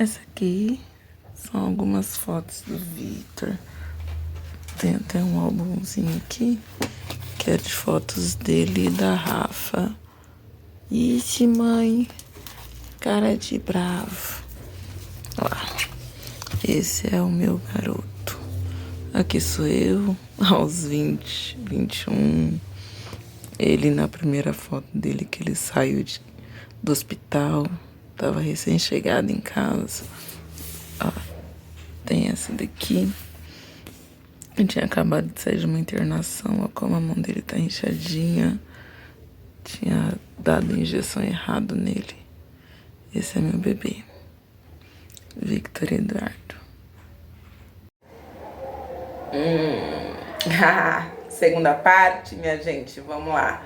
Essa aqui são algumas fotos do Victor. Tem até um álbumzinho aqui, que é de fotos dele e da Rafa. Ixi, mãe, cara de bravo. Lá, esse é o meu garoto. Aqui sou eu, aos 20, 21. Ele na primeira foto dele, que ele saiu do hospital. Tava recém-chegado em casa. Ó, tem essa daqui. Eu tinha acabado de sair de uma internação. Ó, como a mão dele tá inchadinha. Tinha dado injeção errado nele. Esse é meu bebê, Victor Eduardo. Segunda parte, minha gente, vamos lá.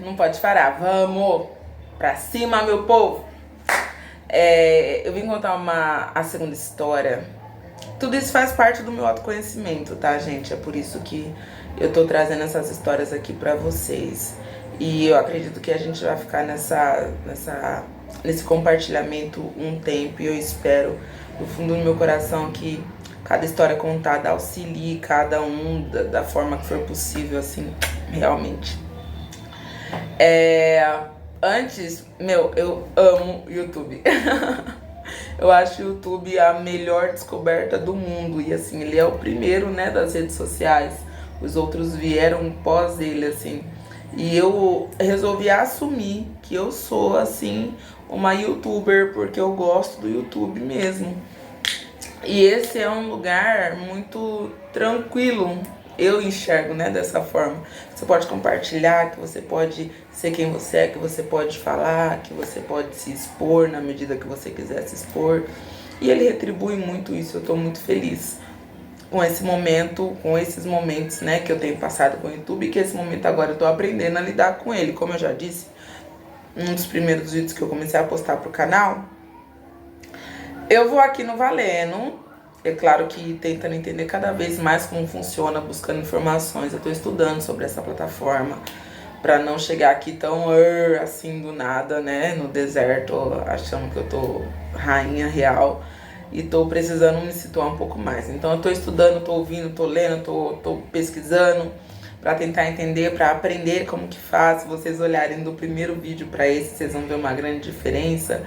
Não pode parar, vamos pra cima, meu povo. Eu vim contar a segunda história. Tudo isso faz parte do meu autoconhecimento, tá, gente? É por isso que eu tô trazendo essas histórias aqui pra vocês. E eu acredito que a gente vai ficar nesse compartilhamento um tempo. E eu espero, do fundo do meu coração, que cada história contada auxilie cada um da forma que for possível, assim, realmente. Antes, eu amo YouTube. Eu acho o YouTube a melhor descoberta do mundo. E assim, ele é o primeiro, né, das redes sociais. Os outros vieram pós ele, assim. E eu resolvi assumir que eu sou, assim, uma youtuber, porque eu gosto do YouTube mesmo. E esse é um lugar muito tranquilo, eu enxergo, né, dessa forma. Você pode compartilhar, que você pode ser quem você é, que você pode falar, que você pode se expor na medida que você quiser se expor. E ele retribui muito isso, eu tô muito feliz com esse momento, com esses momentos, né, que eu tenho passado com o YouTube, e que esse momento agora eu tô aprendendo a lidar com ele. Como eu já disse, um dos primeiros vídeos que eu comecei a postar pro canal, eu vou aqui no Valendo, é claro que tentando entender cada vez mais como funciona, buscando informações. Eu tô estudando sobre essa plataforma, pra não chegar aqui tão assim do nada, né, no deserto, achando que eu tô rainha real. E tô precisando me situar um pouco mais. Então eu tô estudando, tô ouvindo, tô lendo, tô pesquisando pra tentar entender, pra aprender como que faz. Se vocês olharem do primeiro vídeo pra esse, vocês vão ver uma grande diferença.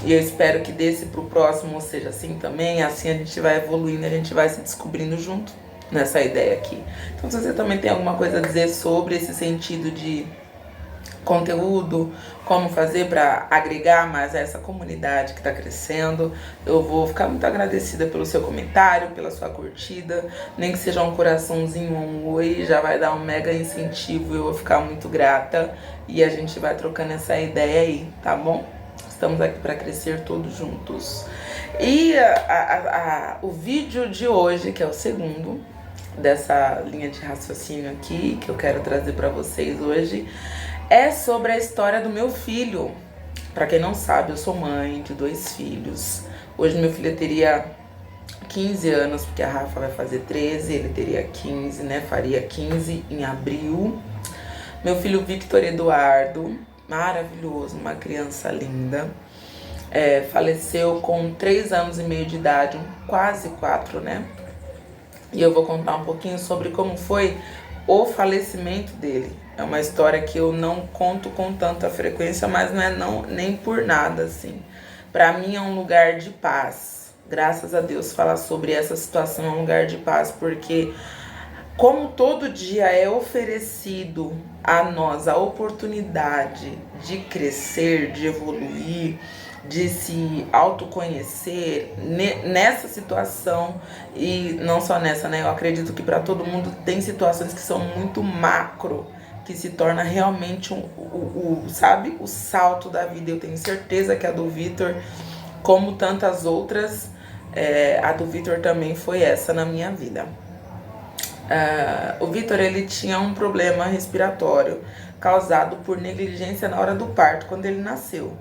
E eu espero que desse pro próximo seja assim também. Assim a gente vai evoluindo, a gente vai se descobrindo junto nessa ideia aqui. Então se você também tem alguma coisa a dizer sobre esse sentido de conteúdo, como fazer para agregar mais a essa comunidade que está crescendo, eu vou ficar muito agradecida pelo seu comentário, pela sua curtida, nem que seja um coraçãozinho, um oi, já vai dar um mega incentivo, eu vou ficar muito grata e a gente vai trocando essa ideia aí, tá bom? Estamos aqui para crescer todos juntos. E o vídeo de hoje, que é o segundo dessa linha de raciocínio aqui, que eu quero trazer para vocês hoje, é sobre a história do meu filho. Pra quem não sabe, eu sou mãe de 2 filhos. Hoje meu filho teria 15 anos, porque a Rafa vai fazer 13, ele teria 15, né? Faria 15 em abril. Meu filho Victor Eduardo, maravilhoso, uma criança linda. Faleceu com 3 anos e meio de idade, quase 4, né? E eu vou contar um pouquinho sobre como foi o falecimento dele. É uma história que eu não conto com tanta frequência, mas não é nem por nada, assim. Pra mim é um lugar de paz. Graças a Deus falar sobre essa situação é um lugar de paz, porque como todo dia é oferecido a nós a oportunidade de crescer, de evoluir, de se autoconhecer nessa situação, e não só nessa, né? Eu acredito que para todo mundo tem situações que são muito macro, que se torna realmente sabe, o salto da vida. Eu tenho certeza que a do Victor, como tantas outras, a do Victor também foi essa na minha vida. O Victor, ele tinha um problema respiratório causado por negligência na hora do parto, quando ele nasceu.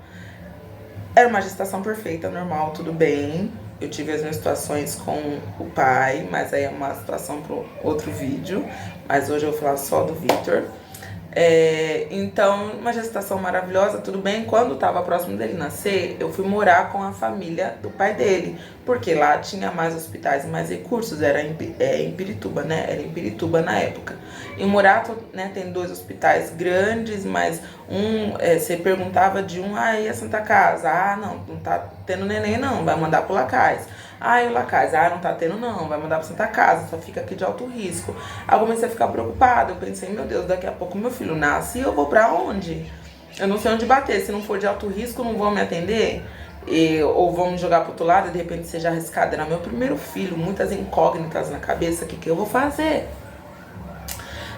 Era uma gestação perfeita, normal, tudo bem. Eu tive as minhas situações com o pai, mas aí é uma situação para outro vídeo. Mas hoje eu vou falar só do Victor. Então, uma gestação maravilhosa, tudo bem. Quando estava próximo dele nascer, eu fui morar com a família do pai dele, porque lá tinha mais hospitais e mais recursos, era em Pirituba, né? Era em Pirituba na época. Em Murato, né, tem 2 hospitais grandes, mas você perguntava de um, e a Santa Casa? Não tá tendo neném não, vai mandar pro Lacais. E o Lacais? Não tá tendo não, vai mandar pra Santa Casa, só fica aqui de alto risco. Aí eu comecei a ficar preocupada, eu pensei, meu Deus, daqui a pouco meu filho nasce e eu vou pra onde? Eu não sei onde bater, se não for de alto risco não vão me atender, ou vão me jogar pro outro lado e de repente seja arriscado. Era meu primeiro filho, muitas incógnitas na cabeça, o que eu vou fazer?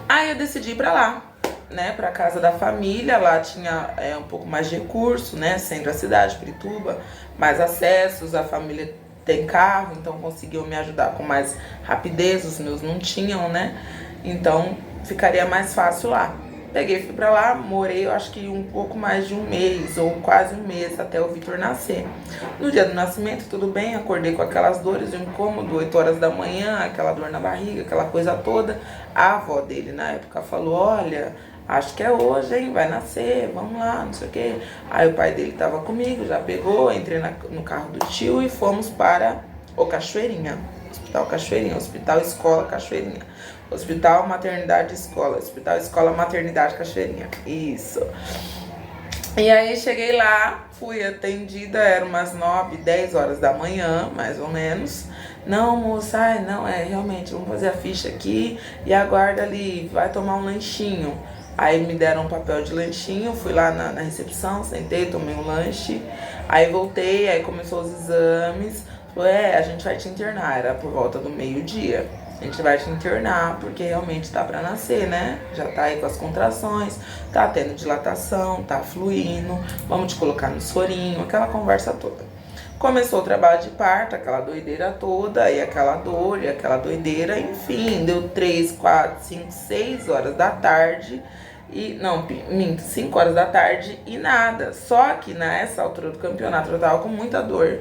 Aí eu decidi ir pra lá, né, pra casa da família. Lá tinha um pouco mais de recurso, né, centro da cidade, Pirituba, mais acessos, a família tem carro, então conseguiu me ajudar com mais rapidez, os meus não tinham, né, então ficaria mais fácil lá. Peguei, fui pra lá, morei, eu acho que um pouco mais de um mês, ou quase um mês, até o Vitor nascer. No dia do nascimento, tudo bem, acordei com aquelas dores, um incômodo, 8 horas da manhã, aquela dor na barriga, aquela coisa toda. A avó dele, na época, falou, olha, acho que é hoje, hein, vai nascer, vamos lá, não sei o quê. Aí o pai dele tava comigo, já pegou, entrei no carro do tio e fomos para o Cachoeirinha. Hospital Cachoeirinha, Hospital Escola Cachoeirinha. Hospital Maternidade Escola, Hospital Escola Maternidade Cachoeirinha, isso. E aí cheguei lá, fui atendida, eram umas 9, 10 horas da manhã, mais ou menos. Não, moça, não, realmente, vamos fazer a ficha aqui e aguarda ali, vai tomar um lanchinho. Aí me deram um papel de lanchinho, fui lá na recepção, sentei, tomei um lanche. Aí voltei, aí começou os exames. Falou, a gente vai te internar, era por volta do meio-dia. A gente vai te internar porque realmente tá pra nascer, né? Já tá aí com as contrações, tá tendo dilatação, tá fluindo, vamos te colocar no sorinho, aquela conversa toda. Começou o trabalho de parto, aquela doideira toda, e aquela dor, e aquela doideira, enfim, deu 3, 4, 5, 6 horas da tarde, e não, minto, 5 horas da tarde e nada. Só que nessa altura do campeonato eu tava com muita dor.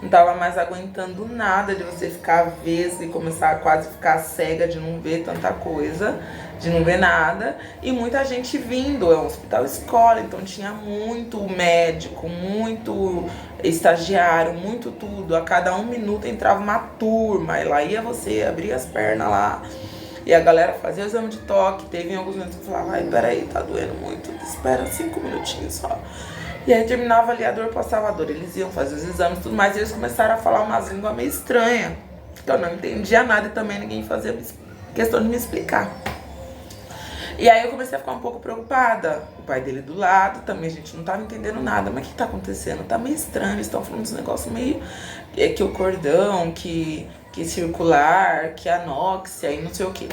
Não tava mais aguentando nada de você ficar avessa e começar a quase ficar cega de não ver tanta coisa, de não ver nada. E muita gente vindo, é um hospital escola, então tinha muito médico, muito estagiário, muito tudo. A cada 1 minuto entrava uma turma, e lá ia você, abria as pernas lá. E a galera fazia o exame de toque. Teve alguns momentos que eu falava, peraí, tá doendo muito, espera 5 minutinhos só. E aí terminava ali a dor, passava a dor. Eles iam fazer os exames e tudo mais, e eles começaram a falar umas línguas meio estranhas, que eu não entendia nada e também ninguém fazia questão de me explicar. E aí eu comecei a ficar um pouco preocupada. O pai dele do lado, também a gente não tava entendendo nada. Mas o que tá acontecendo? Tá meio estranho, eles estão falando uns negócios meio... que o cordão, que circular, que anóxia e não sei o que.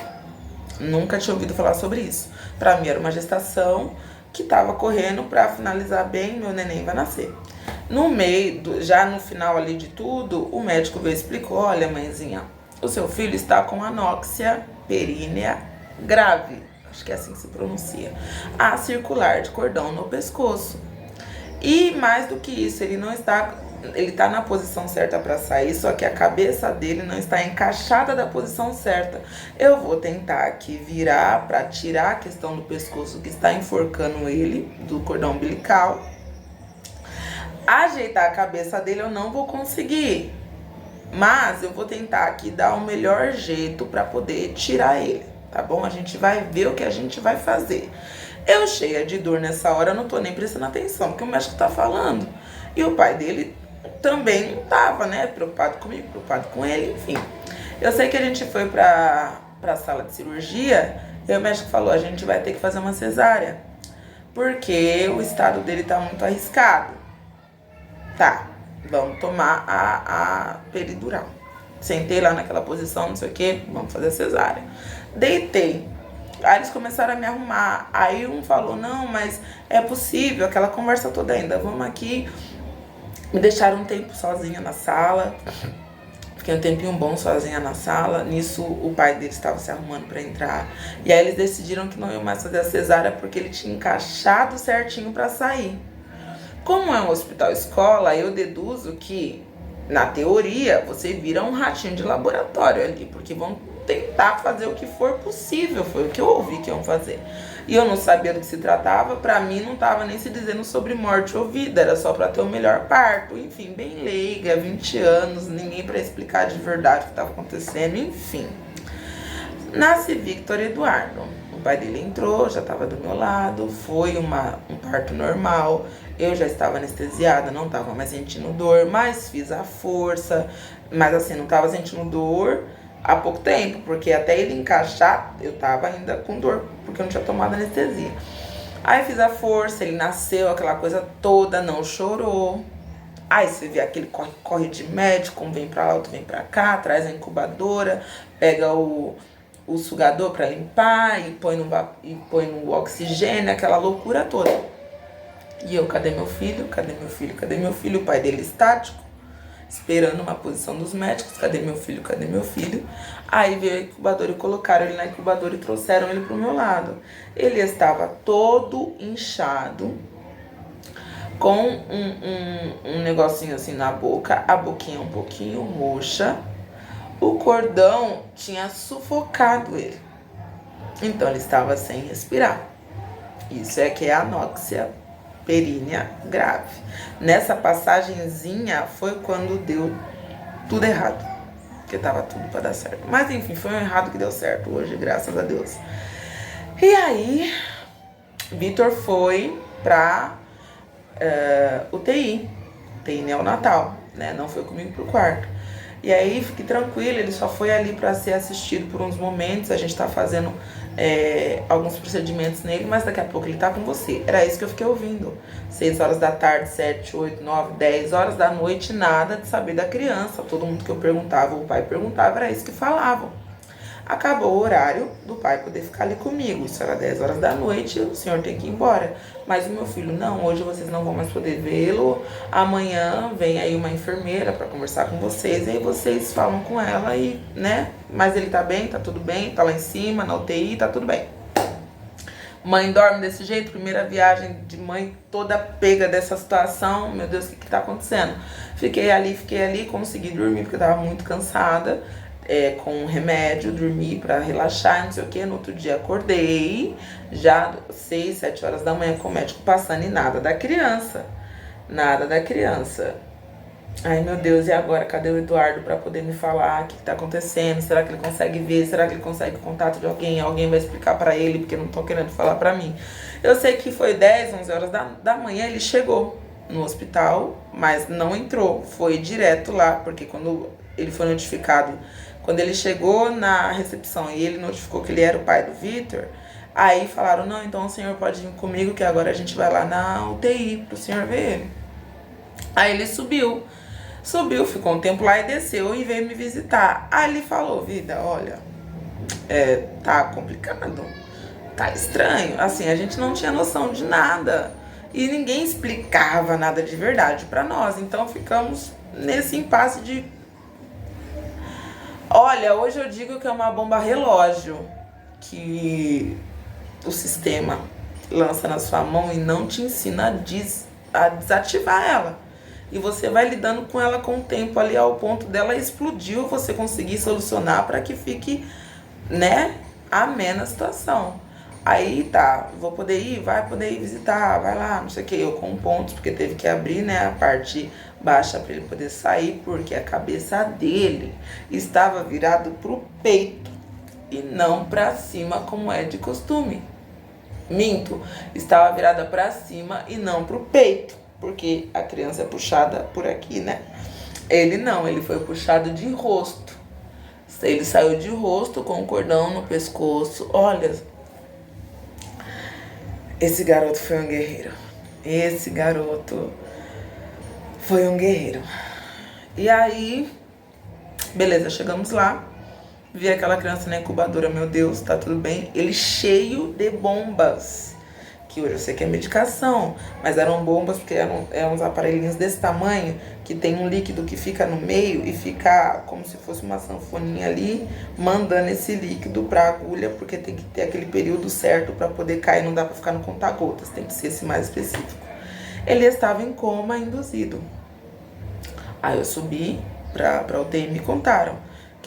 Nunca tinha ouvido falar sobre isso. Pra mim era uma gestação que tava correndo pra finalizar bem, meu neném vai nascer. No meio, já no final ali de tudo, o médico veio e explicou, olha mãezinha, o seu filho está com anóxia perínea grave, acho que é assim que se pronuncia, a circular de cordão no pescoço. E mais do que isso, ele tá na posição certa para sair, só que a cabeça dele não está encaixada da posição certa. Eu vou tentar aqui virar para tirar a questão do pescoço que está enforcando ele, do cordão umbilical. Ajeitar a cabeça dele eu não vou conseguir, mas eu vou tentar aqui dar o melhor jeito para poder tirar ele, tá bom? A gente vai ver o que a gente vai fazer. Eu cheia de dor nessa hora, não tô nem prestando atenção, porque o médico tá falando. E o pai dele também não tava, né? Preocupado comigo, preocupado com ele, enfim. Eu sei que a gente foi pra sala de cirurgia e o médico falou, a gente vai ter que fazer uma cesárea, porque o estado dele tá muito arriscado. Tá, vamos tomar a peridural. Sentei lá naquela posição, não sei o que, vamos fazer a cesárea. Deitei. Aí eles começaram a me arrumar. Aí um falou, não, mas é possível, aquela conversa toda ainda. Vamos aqui. Me deixaram um tempo sozinha na sala. Fiquei um tempinho bom sozinha na sala. Nisso o pai dele estava se arrumando para entrar. E aí eles decidiram que não iam mais fazer a cesárea porque ele tinha encaixado certinho para sair. Como é um hospital escola, eu deduzo que, na teoria, você vira um ratinho de laboratório ali, porque vão tentar fazer o que for possível. Foi o que eu ouvi que iam fazer. E eu não sabia do que se tratava. Pra mim não tava nem se dizendo sobre morte ou vida, era só pra ter o melhor parto. Enfim, bem leiga, 20 anos, ninguém pra explicar de verdade o que tava acontecendo, enfim. Nasce Victor Eduardo. O pai dele entrou, já estava do meu lado, foi um parto normal. Eu já estava anestesiada, não estava mais sentindo dor, mas fiz a força. Mas assim, não estava sentindo dor há pouco tempo, porque até ele encaixar, eu estava ainda com dor, porque eu não tinha tomado anestesia. Aí fiz a força, ele nasceu, aquela coisa toda, não chorou. Aí você vê aquele corre de médico, um vem pra lá, outro vem pra cá, traz a incubadora, pega o sugador para limpar e põe no oxigênio, aquela loucura toda. E eu, cadê meu filho? Cadê meu filho? Cadê meu filho? O pai dele estático, esperando uma posição dos médicos. Cadê meu filho? Cadê meu filho? Aí veio a incubadora e colocaram ele na incubadora e trouxeram ele pro meu lado. Ele estava todo inchado, com um negocinho assim na boca, a boquinha um pouquinho roxa. O cordão tinha sufocado ele. Então ele estava sem respirar. Isso é que é anóxia perínea grave. Nessa passagenzinha foi quando deu tudo errado. Porque estava tudo para dar certo. Mas enfim, foi um errado que deu certo hoje, graças a Deus. E aí, Victor foi pra UTI neonatal, né? Não foi comigo pro quarto. E aí, fique tranquilo, ele só foi ali para ser assistido por uns momentos. A gente tá fazendo alguns procedimentos nele, mas daqui a pouco ele tá com você. Era isso que eu fiquei ouvindo. 6 horas da tarde, 7, 8, 9, 10 horas da noite, nada de saber da criança. Todo mundo que eu perguntava, o pai perguntava, era isso que falavam. Acabou o horário do pai poder ficar ali comigo. Isso era 10 horas da noite, o senhor tem que ir embora. Mas o meu filho, não, hoje vocês não vão mais poder vê-lo. Amanhã vem aí uma enfermeira para conversar com vocês. E aí vocês falam com ela e, né? Mas ele tá bem, tá tudo bem, tá lá em cima, na UTI, tá tudo bem. Mãe dorme desse jeito, primeira viagem de mãe toda pega dessa situação. Meu Deus, o que tá acontecendo? Fiquei ali, consegui dormir porque eu tava muito cansada. Com remédio, dormi pra relaxar, não sei o que. No outro dia acordei, já 6, 7 horas da manhã com o médico passando e nada da criança. Nada da criança. Ai, meu Deus, e agora? Cadê o Eduardo pra poder me falar o que tá acontecendo? Será que ele consegue ver? Será que ele consegue o contato de alguém? Alguém vai explicar pra ele, porque não estão querendo falar pra mim. Eu sei que foi 10, 11 horas da manhã, ele chegou no hospital, mas não entrou. Foi direto lá, porque quando ele foi notificado, quando ele chegou na recepção e ele notificou que ele era o pai do Victor, aí falaram, não, então o senhor pode vir comigo que agora a gente vai lá na UTI pro senhor ver ele. Aí ele subiu, ficou um tempo lá e desceu e veio me visitar. Aí ele falou, vida, olha, tá complicado, tá estranho. Assim, a gente não tinha noção de nada e ninguém explicava nada de verdade pra nós. Então ficamos nesse impasse de... Olha, hoje eu digo que é uma bomba relógio que o sistema lança na sua mão e não te ensina a desativar ela. E você vai lidando com ela com o tempo ali ao ponto dela explodir ou você conseguir solucionar para que fique, né, amena a situação. Aí tá, vou poder ir? Vai poder ir visitar, vai lá, não sei o que. Eu com pontos, porque teve que abrir, né, a parte baixa para ele poder sair, porque a cabeça dele estava virado pro peito e não para cima como é de costume. Minto, estava virada para cima e não pro peito, porque a criança é puxada por aqui, né? Ele não, ele foi puxado de rosto. Ele saiu de rosto com um cordão no pescoço. Olha, esse garoto foi um guerreiro. Esse garoto foi um guerreiro. E aí, beleza, chegamos lá. Vi aquela criança na incubadora, meu Deus, tá tudo bem. Ele cheio de bombas. Que hoje eu sei que é medicação, mas eram bombas porque eram uns aparelhinhos desse tamanho, que tem um líquido que fica no meio e fica como se fosse uma sanfoninha ali, mandando esse líquido pra agulha, porque tem que ter aquele período certo pra poder cair, não dá pra ficar no conta-gotas, tem que ser esse mais específico. Ele estava em coma induzido. Aí eu subi pra UTI e me contaram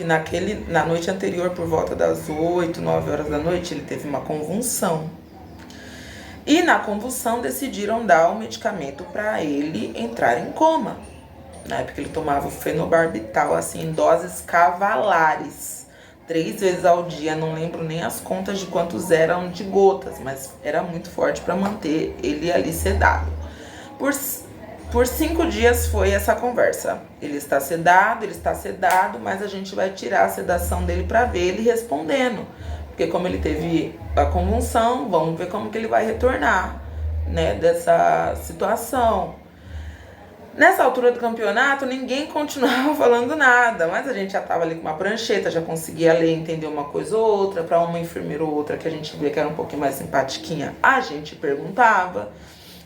que na noite anterior, por volta das 8, 9 horas da noite, ele teve uma convulsão. E na convulsão decidiram dar o medicamento para ele entrar em coma. Na época ele tomava o fenobarbital, assim, em doses cavalares. 3 vezes ao dia, não lembro nem as contas de quantos eram de gotas, mas era muito forte para manter ele ali sedado. Por 5 dias foi essa conversa. Ele está sedado, mas a gente vai tirar a sedação dele para ver ele respondendo. Porque como ele teve a convulsão, vamos ver como que ele vai retornar, né, dessa situação. Nessa altura do campeonato, ninguém continuava falando nada, mas a gente já tava ali com uma prancheta, já conseguia ler, entender uma coisa ou outra. Para uma enfermeira ou outra que a gente via que era um pouquinho mais simpatiquinha, a gente perguntava.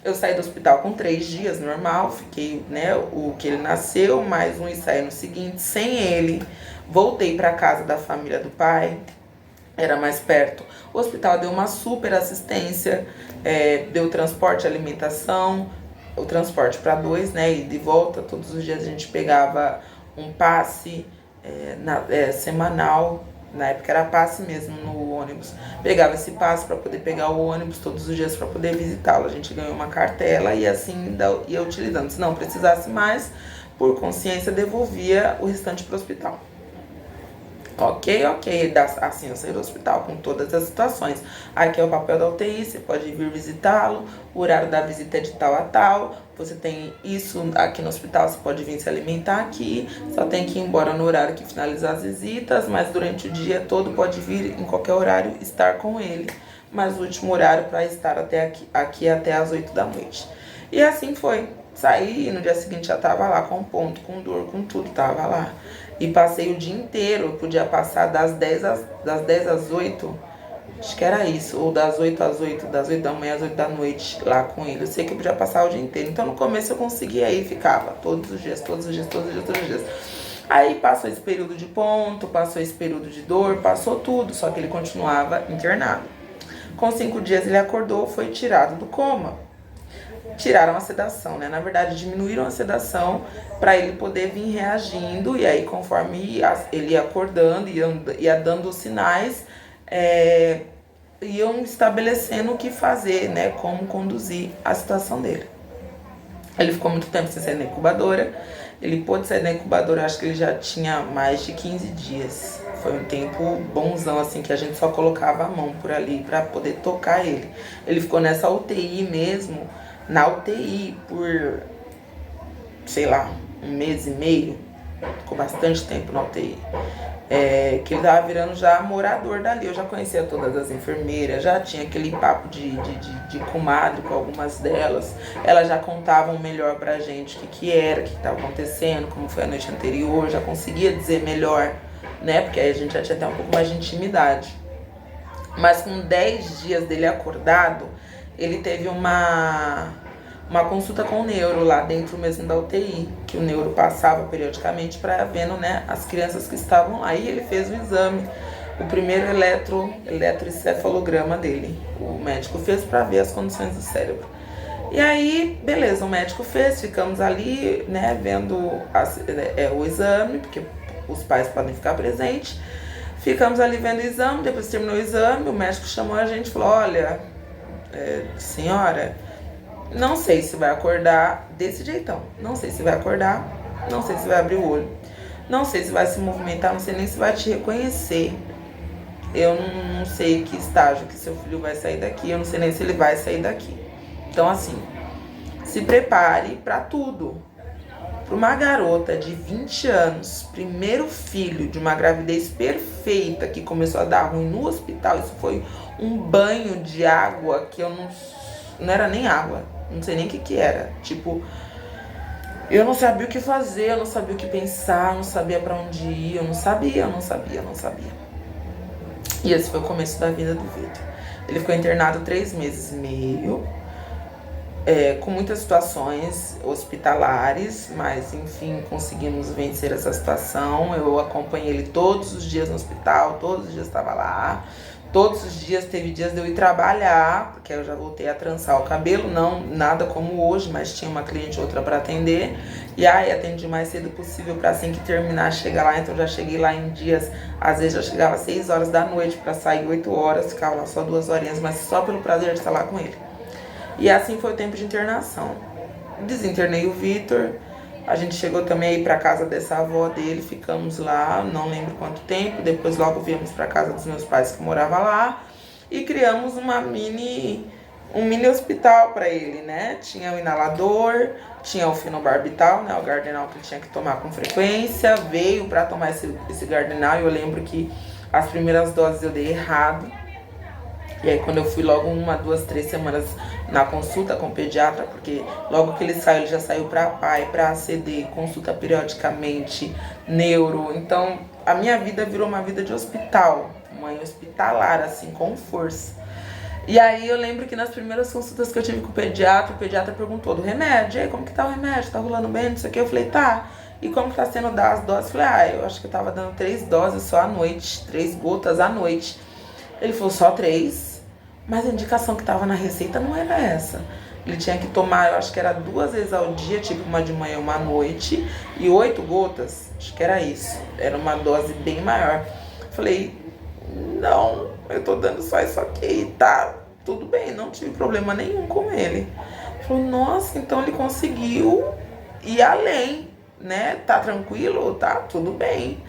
Eu saí do hospital com 3 dias, normal, fiquei, né, o que ele nasceu, mais um e saí no seguinte, sem ele. Voltei para casa da família do pai, era mais perto. O hospital deu uma super assistência, deu transporte, alimentação, o transporte para 2, né, e de volta. Todos os dias a gente pegava um passe semanal. Na época era passe mesmo no ônibus. Pegava esse passe para poder pegar o ônibus todos os dias para poder visitá-lo. A gente ganhou uma cartela e assim ia utilizando. Se não precisasse mais, por consciência, devolvia o restante para o hospital. Ok, assim eu saí do hospital com todas as situações. Aqui é o papel da UTI, você pode vir visitá-lo, o horário da visita é de tal a tal, você tem isso aqui no hospital, você pode vir se alimentar aqui, só tem que ir embora no horário que finalizar as visitas, mas durante o dia todo pode vir em qualquer horário estar com ele, mas o último horário para estar aqui até as 8 da noite. E assim foi. Saí e no dia seguinte já tava lá com ponto, com dor, com tudo, tava lá. E passei o dia inteiro, eu podia passar das 10 às 8, acho que era isso, ou das 8 da manhã às 8 da noite lá com ele. Eu sei que eu podia passar o dia inteiro. Então no começo eu conseguia ir e ficava todos os dias. Aí passou esse período de ponto, passou esse período de dor, passou tudo, só que ele continuava internado. Com 5 dias ele acordou, foi tirado do coma. Tiraram a sedação, né? Na verdade, diminuíram a sedação para ele poder vir reagindo. E aí, conforme ele ia acordando, ia dando sinais, iam estabelecendo o que fazer, né? Como conduzir a situação dele. Ele ficou muito tempo sem sair da incubadora. Ele pôde sair da incubadora, acho que ele já tinha mais de 15 dias. Foi um tempo bonzão, assim, que a gente só colocava a mão por ali para poder tocar ele. Ele ficou nessa UTI mesmo, na UTI por, sei lá, 1 mês e meio, ficou bastante tempo na UTI, que ele tava virando já morador dali. Eu já conhecia todas as enfermeiras, já tinha aquele papo de comadre com algumas delas, elas já contavam melhor pra gente o que era, o que estava acontecendo, como foi a noite anterior, já conseguia dizer melhor, né, porque aí a gente já tinha até um pouco mais de intimidade. Mas com 10 dias dele acordado, ele teve uma consulta com o neuro lá dentro mesmo da UTI, que o neuro passava periodicamente para vendo, né, as crianças que estavam lá. E ele fez o exame, o primeiro eletroencefalograma dele. O médico fez para ver as condições do cérebro. E aí, beleza, o médico fez, ficamos ali, né, vendo o exame, porque os pais podem ficar presentes. Ficamos ali vendo o exame, depois terminou o exame, o médico chamou a gente e falou: olha, senhora, não sei se vai acordar desse jeitão, não sei se vai acordar, não sei se vai abrir o olho, não sei se vai se movimentar, não sei nem se vai te reconhecer. Eu não sei que estágio que seu filho vai sair daqui, eu não sei nem se ele vai sair daqui. Então, assim, se prepare para tudo. Para uma garota de 20 anos, primeiro filho de uma gravidez perfeita, que começou a dar ruim no hospital, isso foi um banho de água que eu não era nem água, não sei nem o que era. Tipo, eu não sabia o que fazer, eu não sabia o que pensar, eu não sabia para onde ir, eu não sabia. E esse foi o começo da vida do Vitor. Ele ficou internado 3 meses e meio, com muitas situações hospitalares, mas enfim, conseguimos vencer essa situação. Eu acompanhei ele todos os dias no hospital, todos os dias estava lá, todos os dias. Teve dias de eu ir trabalhar, porque eu já voltei a trançar o cabelo, não nada como hoje, mas tinha uma cliente ou outra para atender, E aí atendi o mais cedo possível para assim que terminar chegar lá. Então já cheguei lá em dias, às vezes já chegava às 6 horas da noite para sair 8 horas, ficava lá só 2 horinhas, mas só pelo prazer de estar lá com ele. E assim foi o tempo de internação. Desinternei o Vitor. A gente chegou também aí pra casa dessa avó dele, ficamos lá, não lembro quanto tempo. Depois logo viemos pra casa dos meus pais que morava lá e criamos um mini hospital pra ele, né? Tinha o inalador, tinha o fenobarbital, né? O Gardenal que ele tinha que tomar com frequência. Veio pra tomar esse Gardenal e eu lembro que as primeiras doses eu dei errado. E aí quando eu fui logo 1, 2, 3 semanas na consulta com o pediatra, porque logo que ele saiu, ele já saiu para PAI, para ACD, consulta periodicamente, neuro. Então a minha vida virou uma vida de hospital, mãe hospitalar, assim, com força. E aí eu lembro que nas primeiras consultas que eu tive com o pediatra perguntou do remédio. E aí, como que tá o remédio? Tá rolando bem? Não sei o que. Eu falei, tá. E como que tá sendo dar as doses? Eu falei, eu acho que eu tava dando 3 doses só à noite, 3 gotas à noite. Ele falou, só 3? Mas a indicação que tava na receita não era essa. Ele tinha que tomar, eu acho que era 2 vezes ao dia, tipo uma de manhã e uma à noite, e 8 gotas, acho que era isso. Era uma dose bem maior. Falei, não, eu tô dando só isso aqui, tá tudo bem, não tive problema nenhum com ele. Falou, nossa, então ele conseguiu ir além, né? Tá tranquilo? Tá tudo bem.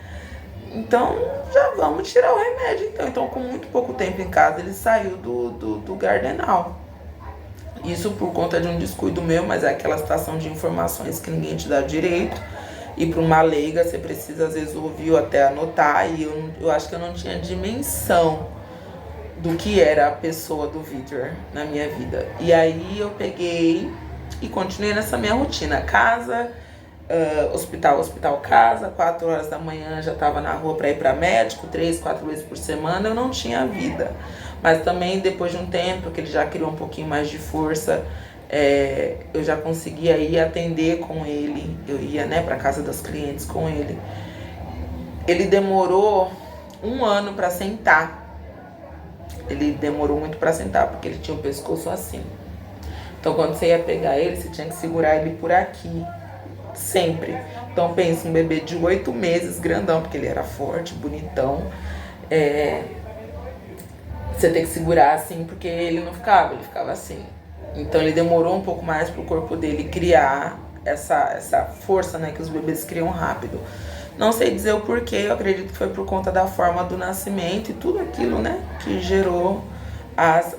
Então, já vamos tirar o remédio. Então, com muito pouco tempo em casa, ele saiu do Gardenal. Isso por conta de um descuido meu, mas é aquela situação de informações que ninguém te dá direito. E para uma leiga, você precisa, às vezes, ouvir ou até anotar. E eu acho que eu não tinha dimensão do que era a pessoa do Vitor na minha vida. E aí, eu peguei e continuei nessa minha rotina. Casa... hospital, casa, 4 horas da manhã já estava na rua para ir para médico, 3, 4 vezes por semana, eu não tinha vida. Mas também depois de um tempo que ele já criou um pouquinho mais de força, eu já conseguia ir atender com ele, eu ia, né, para casa das clientes com ele. Ele demorou 1 ano para sentar. Ele demorou muito para sentar porque ele tinha o pescoço assim. Então quando você ia pegar ele, você tinha que segurar ele por aqui. Sempre. Então pensa, um bebê de 8 meses, grandão, porque ele era forte, bonitão. Você tem que segurar assim, porque ele não ficava, ele ficava assim. Então ele demorou um pouco mais pro corpo dele criar essa força, né, que os bebês criam rápido. Não sei dizer o porquê, eu acredito que foi por conta da forma do nascimento e tudo aquilo, né, que gerou as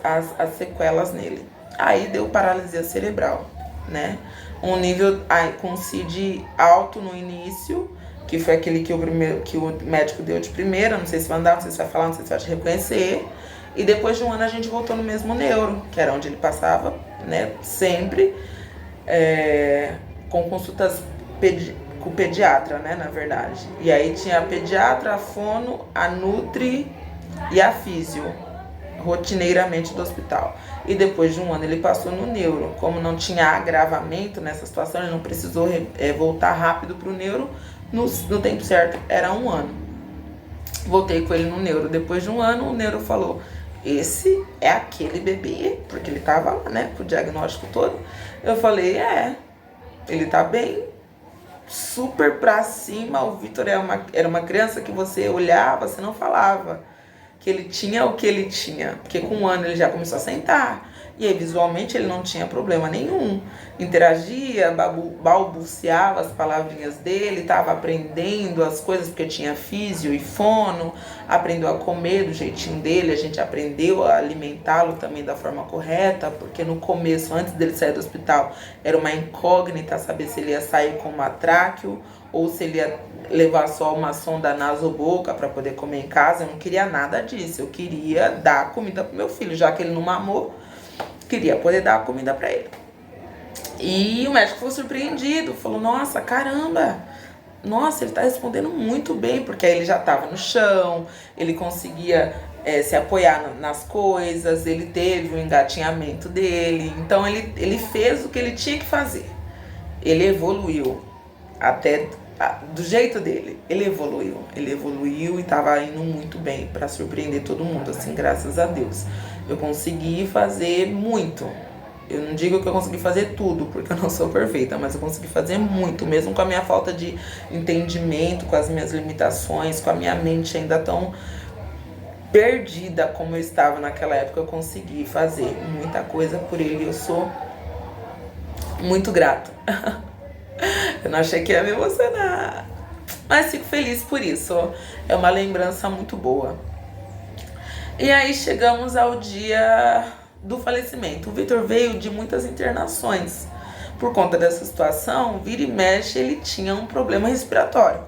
sequelas nele. Aí deu paralisia cerebral, né? Um nível com CID alto no início, que foi aquele que o médico deu de primeira, não sei se vai andar, não sei se vai falar, não sei se vai te reconhecer. E depois de 1 ano a gente voltou no mesmo neuro, que era onde ele passava, né, sempre, com consultas com o pediatra, né, na verdade. E aí tinha a pediatra, a fono, a nutri e a físio, rotineiramente do hospital. E depois de 1 ano ele passou no neuro. Como não tinha agravamento nessa situação, ele não precisou voltar rápido para o neuro. No tempo certo, era 1 ano. Voltei com ele no neuro. Depois de 1 ano, o neuro falou, esse é aquele bebê, porque ele tava lá, né, com o diagnóstico todo. Eu falei, ele tá bem, super pra cima. O Vitor era uma criança que você olhava, você não falava que ele tinha o que ele tinha, porque com 1 ano ele já começou a sentar, e aí visualmente ele não tinha problema nenhum, interagia, balbuciava as palavrinhas dele, estava aprendendo as coisas, porque tinha físio e fono, aprendeu a comer do jeitinho dele, a gente aprendeu a alimentá-lo também da forma correta, porque no começo, antes dele sair do hospital, era uma incógnita saber se ele ia sair com uma tráqueo, ou se ele ia levar só uma sonda nasoboca para poder comer em casa. Eu não queria nada disso, eu queria dar comida pro meu filho, já que ele não mamou, queria poder dar comida para ele. E o médico foi surpreendido, falou, nossa, caramba, nossa, ele tá respondendo muito bem, porque aí ele já tava no chão, ele conseguia se apoiar nas coisas, ele teve o engatinhamento dele, então ele fez o que ele tinha que fazer, ele evoluiu, até do jeito dele, ele evoluiu e tava indo muito bem, para surpreender todo mundo, assim, graças a Deus. Eu consegui fazer muito, Eu não digo que eu consegui fazer tudo, porque eu não sou perfeita, mas eu consegui fazer muito, mesmo com a minha falta de entendimento, com as minhas limitações, com a minha mente ainda tão perdida como eu estava naquela época. Eu consegui fazer muita coisa por ele e eu sou muito grata. Eu não achei que ia me emocionar, mas fico feliz por isso. É uma lembrança muito boa. E aí chegamos ao dia do falecimento. O Vitor veio de muitas internações. Por conta dessa situação, vira e mexe, ele tinha um problema respiratório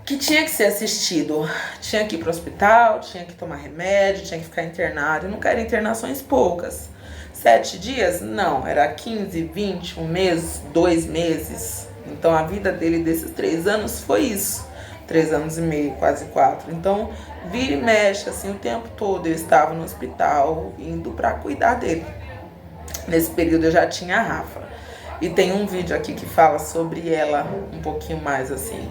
que tinha que ser assistido. Tinha que ir para o hospital, tinha que tomar remédio, tinha que ficar internado. E nunca eram internações poucas. 7 dias? Não, era 15, 20, um mês, 2 meses. Então a vida dele desses 3 anos foi isso. 3 anos e meio, quase 4. Então, vira e mexe, assim, o tempo todo eu estava no hospital, indo pra cuidar dele. Nesse período eu já tinha a Rafa. E tem um vídeo aqui que fala sobre ela um pouquinho mais, assim.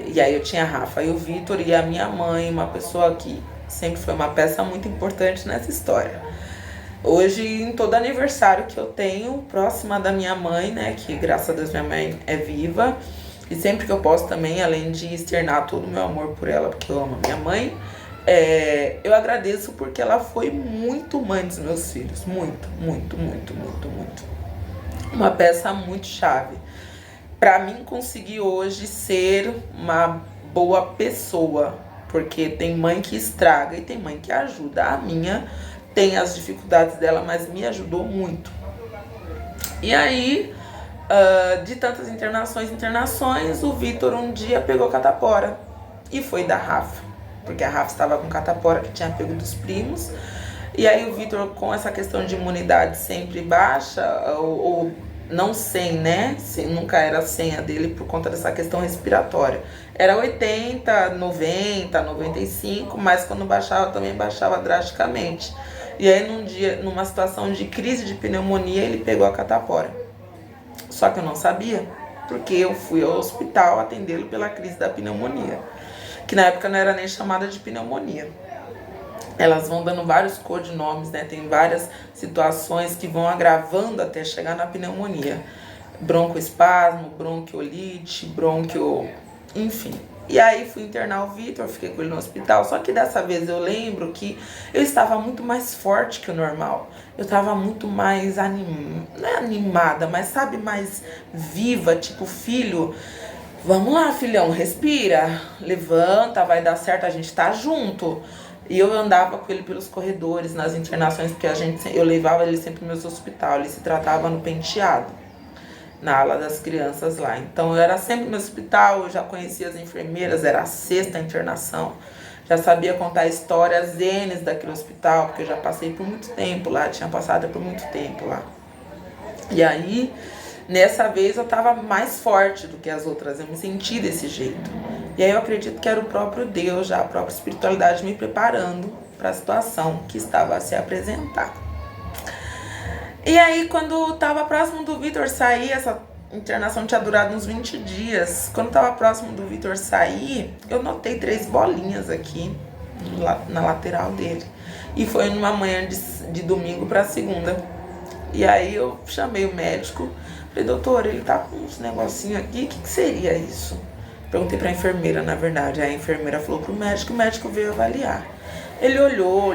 E aí eu tinha a Rafa e o Vitor e a minha mãe, uma pessoa que sempre foi uma peça muito importante nessa história. Hoje, em todo aniversário que eu tenho, próxima da minha mãe, né, que graças a Deus minha mãe é viva, e sempre que eu posso também, além de externar todo o meu amor por ela, porque eu amo a minha mãe, eu agradeço porque ela foi muito mãe dos meus filhos. Muito, muito, muito, muito, muito. Uma peça muito chave. Pra mim conseguir hoje ser uma boa pessoa. Porque tem mãe que estraga e tem mãe que ajuda. A minha tem as dificuldades dela, mas me ajudou muito. E aí, de tantas internações, o Vitor um dia pegou catapora e foi da Rafa, porque a Rafa estava com catapora que tinha pego dos primos. E aí o Vitor, com essa questão de imunidade sempre baixa, ou não 100, né? Nunca era 100 a dele por conta dessa questão respiratória. Era 80, 90, 95, mas quando baixava também baixava drasticamente. E aí num dia, numa situação de crise de pneumonia, ele pegou a catapora. Só que eu não sabia, porque eu fui ao hospital atendê-lo pela crise da pneumonia, que na época não era nem chamada de pneumonia. Elas vão dando vários codinomes, né? Tem várias situações que vão agravando até chegar na pneumonia. Broncoespasmo, bronquiolite, enfim. E aí fui internar o Vitor, fiquei com ele no hospital. Só que dessa vez eu lembro que eu estava muito mais forte que o normal. Eu estava muito mais não é animada, mas sabe, mais viva, tipo, filho, vamos lá, filhão, respira, levanta, vai dar certo, a gente tá junto. E eu andava com ele pelos corredores, nas internações, porque eu levava ele sempre no meu hospital. Ele se tratava no Penteado, na ala das crianças lá. Então eu era sempre no hospital, eu já conhecia as enfermeiras, era a 6ª internação. Já sabia contar histórias N's daquele hospital, porque eu já passei por muito tempo lá, tinha passado por muito tempo lá. E aí, nessa vez eu tava mais forte do que as outras, eu me senti desse jeito. E aí eu acredito que era o próprio Deus, já a própria espiritualidade me preparando para a situação que estava a se apresentar. E aí quando estava próximo do Vitor sair, essa internação tinha durado uns 20 dias. Quando estava próximo do Vitor sair, eu notei 3 bolinhas aqui na lateral dele. E foi numa manhã de domingo para segunda. E aí eu chamei o médico, falei, doutor, ele tá com uns negocinhos aqui, o que seria isso? Perguntei pra enfermeira, na verdade. Aí a enfermeira falou pro médico, o médico veio avaliar. Ele olhou,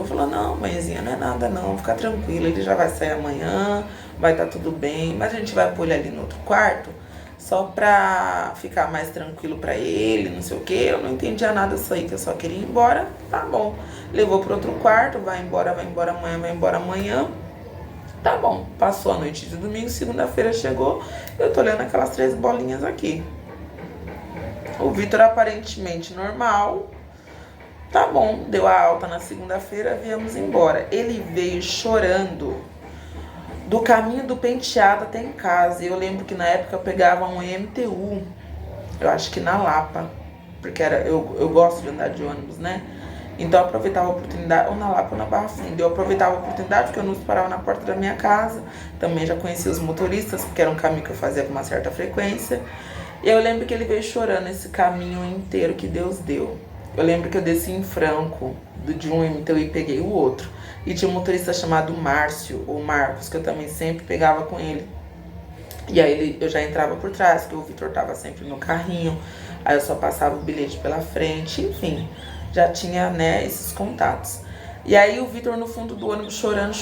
falou, não, mãezinha, não é nada não, fica tranquila, ele já vai sair amanhã, vai estar tudo bem, mas a gente vai pôr ele ali no outro quarto, só pra ficar mais tranquilo pra ele, não sei o que. Eu não entendia nada disso aí, que eu só queria ir embora, tá bom. Levou pro outro quarto, vai embora amanhã. Tá bom, passou a noite de domingo, segunda-feira chegou, eu tô olhando aquelas 3 bolinhas aqui. O Vitor aparentemente normal, tá bom, deu a alta na segunda-feira, viemos embora. Ele veio chorando do caminho do Penteado até em casa. E eu lembro que na época eu pegava um MTU, eu acho que na Lapa, porque eu gosto de andar de ônibus, né? Então eu aproveitava a oportunidade, ou na Lapa ou na Barra Funda. Eu aproveitava a oportunidade porque eu não parava na porta da minha casa. Também já conhecia os motoristas, porque era um caminho que eu fazia com uma certa frequência. E eu lembro que ele veio chorando esse caminho inteiro que Deus deu. Eu lembro que eu desci em Franco, de um MTU e peguei o outro. E tinha um motorista chamado Márcio, ou Marcos, que eu também sempre pegava com ele. E aí eu já entrava por trás, porque o Vitor tava sempre no carrinho. Aí eu só passava o bilhete pela frente, enfim. Já tinha, né, esses contatos. E aí o Vitor no fundo do ônibus chorando.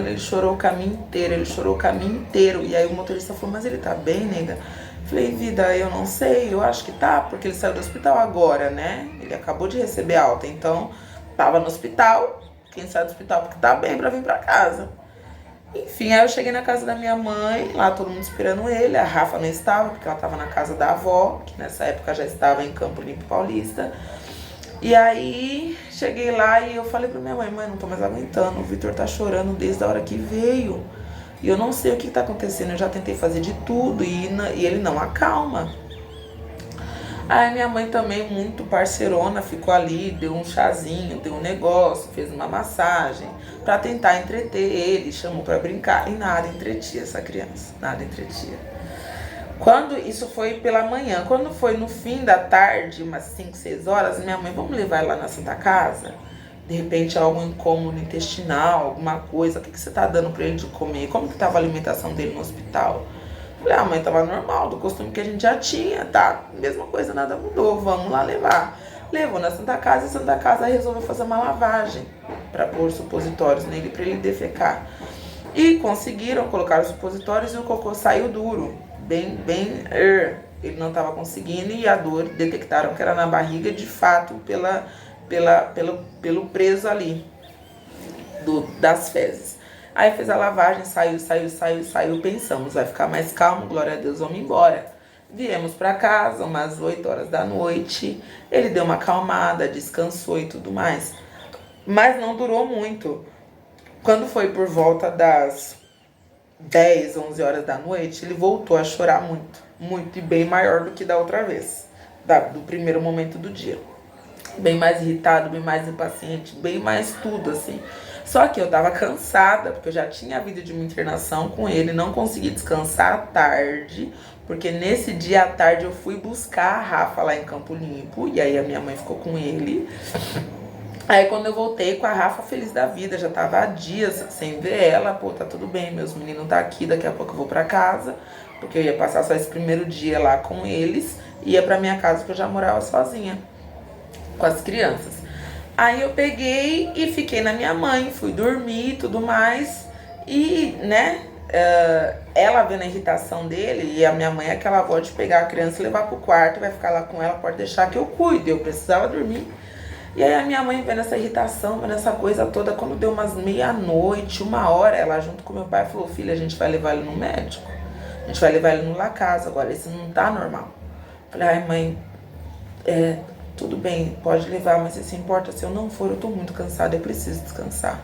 Ele chorou o caminho inteiro. E aí o motorista falou, mas ele tá bem, nega? Falei, vida, eu não sei, eu acho que tá, porque ele saiu do hospital agora, né? Ele acabou de receber alta, então tava no hospital. Quem sai do hospital porque tá bem pra vir pra casa. Enfim, aí eu cheguei na casa da minha mãe, lá todo mundo esperando ele. A Rafa não estava, porque ela estava na casa da avó, que nessa época já estava em Campo Limpo Paulista. E aí, cheguei lá e eu falei pra minha mãe, não tô mais aguentando, o Vitor tá chorando desde a hora que veio. E eu não sei o que tá acontecendo, eu já tentei fazer de tudo e ele não acalma. Aí minha mãe também, muito parceirona, ficou ali, deu um chazinho, deu um negócio, fez uma massagem pra tentar entreter ele, chamou pra brincar e nada entretia essa criança, nada entretia. Quando isso foi pela manhã, quando foi no fim da tarde, umas 5, 6 horas, minha mãe, vamos levar ele lá na Santa Casa? De repente algum incômodo intestinal, alguma coisa, o que você tá dando pra ele de comer? Como que tava a alimentação dele no hospital? Falei, a mãe tava normal, do costume que a gente já tinha, tá? Mesma coisa, nada mudou, vamos lá levar. Levou na Santa Casa e a Santa Casa resolveu fazer uma lavagem pra pôr supositórios nele, pra ele defecar. E conseguiram colocar os supositórios e o cocô saiu duro, ele não tava conseguindo e a dor detectaram que era na barriga, de fato, pelo preso ali das fezes. Aí fez a lavagem, saiu, pensamos, vai ficar mais calmo, glória a Deus, vamos embora. Viemos pra casa, umas 8 horas da noite, ele deu uma acalmada, descansou e tudo mais. Mas não durou muito. Quando foi por volta das 10, 11 horas da noite, ele voltou a chorar muito, e bem maior do que da outra vez, do primeiro momento do dia. Bem mais irritado, bem mais impaciente, bem mais tudo, assim. Só que eu tava cansada, porque eu já tinha havido de uma internação com ele, não consegui descansar à tarde, porque nesse dia à tarde eu fui buscar a Rafa lá em Campo Limpo, e aí a minha mãe ficou com ele. Aí quando eu voltei com a Rafa, feliz da vida, já tava há dias sem ver ela, pô, tá tudo bem, meus meninos tá aqui, daqui a pouco eu vou pra casa, porque eu ia passar só esse primeiro dia lá com eles, e ia pra minha casa, porque eu já morava sozinha, com as crianças. Aí eu peguei e fiquei na minha mãe, fui dormir e tudo mais, e, né, ela vendo a irritação dele, e a minha mãe é aquela avó de pegar a criança e levar pro quarto, vai ficar lá com ela, pode deixar que eu cuido, eu precisava dormir. E aí a minha mãe vendo essa irritação, vendo essa coisa toda, quando deu umas meia-noite, 1 hora, ela junto com meu pai falou, filha, a gente vai levar ele no médico, a gente vai levar ele no La Casa, agora isso não tá normal. Falei, ai mãe, tudo bem, pode levar, mas se importa se eu não for, eu tô muito cansada, eu preciso descansar.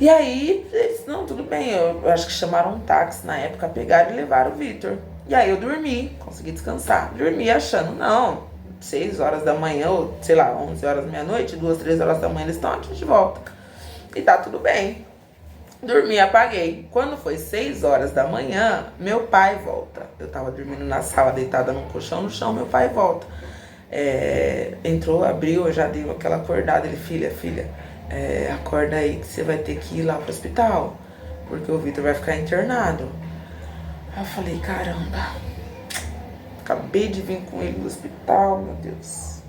E aí, eles, não, tudo bem, eu acho que chamaram um táxi na época, pegaram e levaram o Vitor. E aí eu dormi, consegui descansar, dormi achando, não, 6 horas da manhã, ou sei lá, 11 horas da meia-noite, 2, 3 horas da manhã, eles estão aqui de volta. E tá tudo bem. Dormi, apaguei. Quando foi 6 horas da manhã, meu pai volta. Eu tava dormindo na sala, deitada num colchão no chão, meu pai volta. Entrou, abriu, eu já dei aquela acordada. Ele, filha, acorda aí que você vai ter que ir lá pro hospital, porque o Vitor vai ficar internado. Aí eu falei, caramba, acabei de vir com ele no hospital, meu Deus.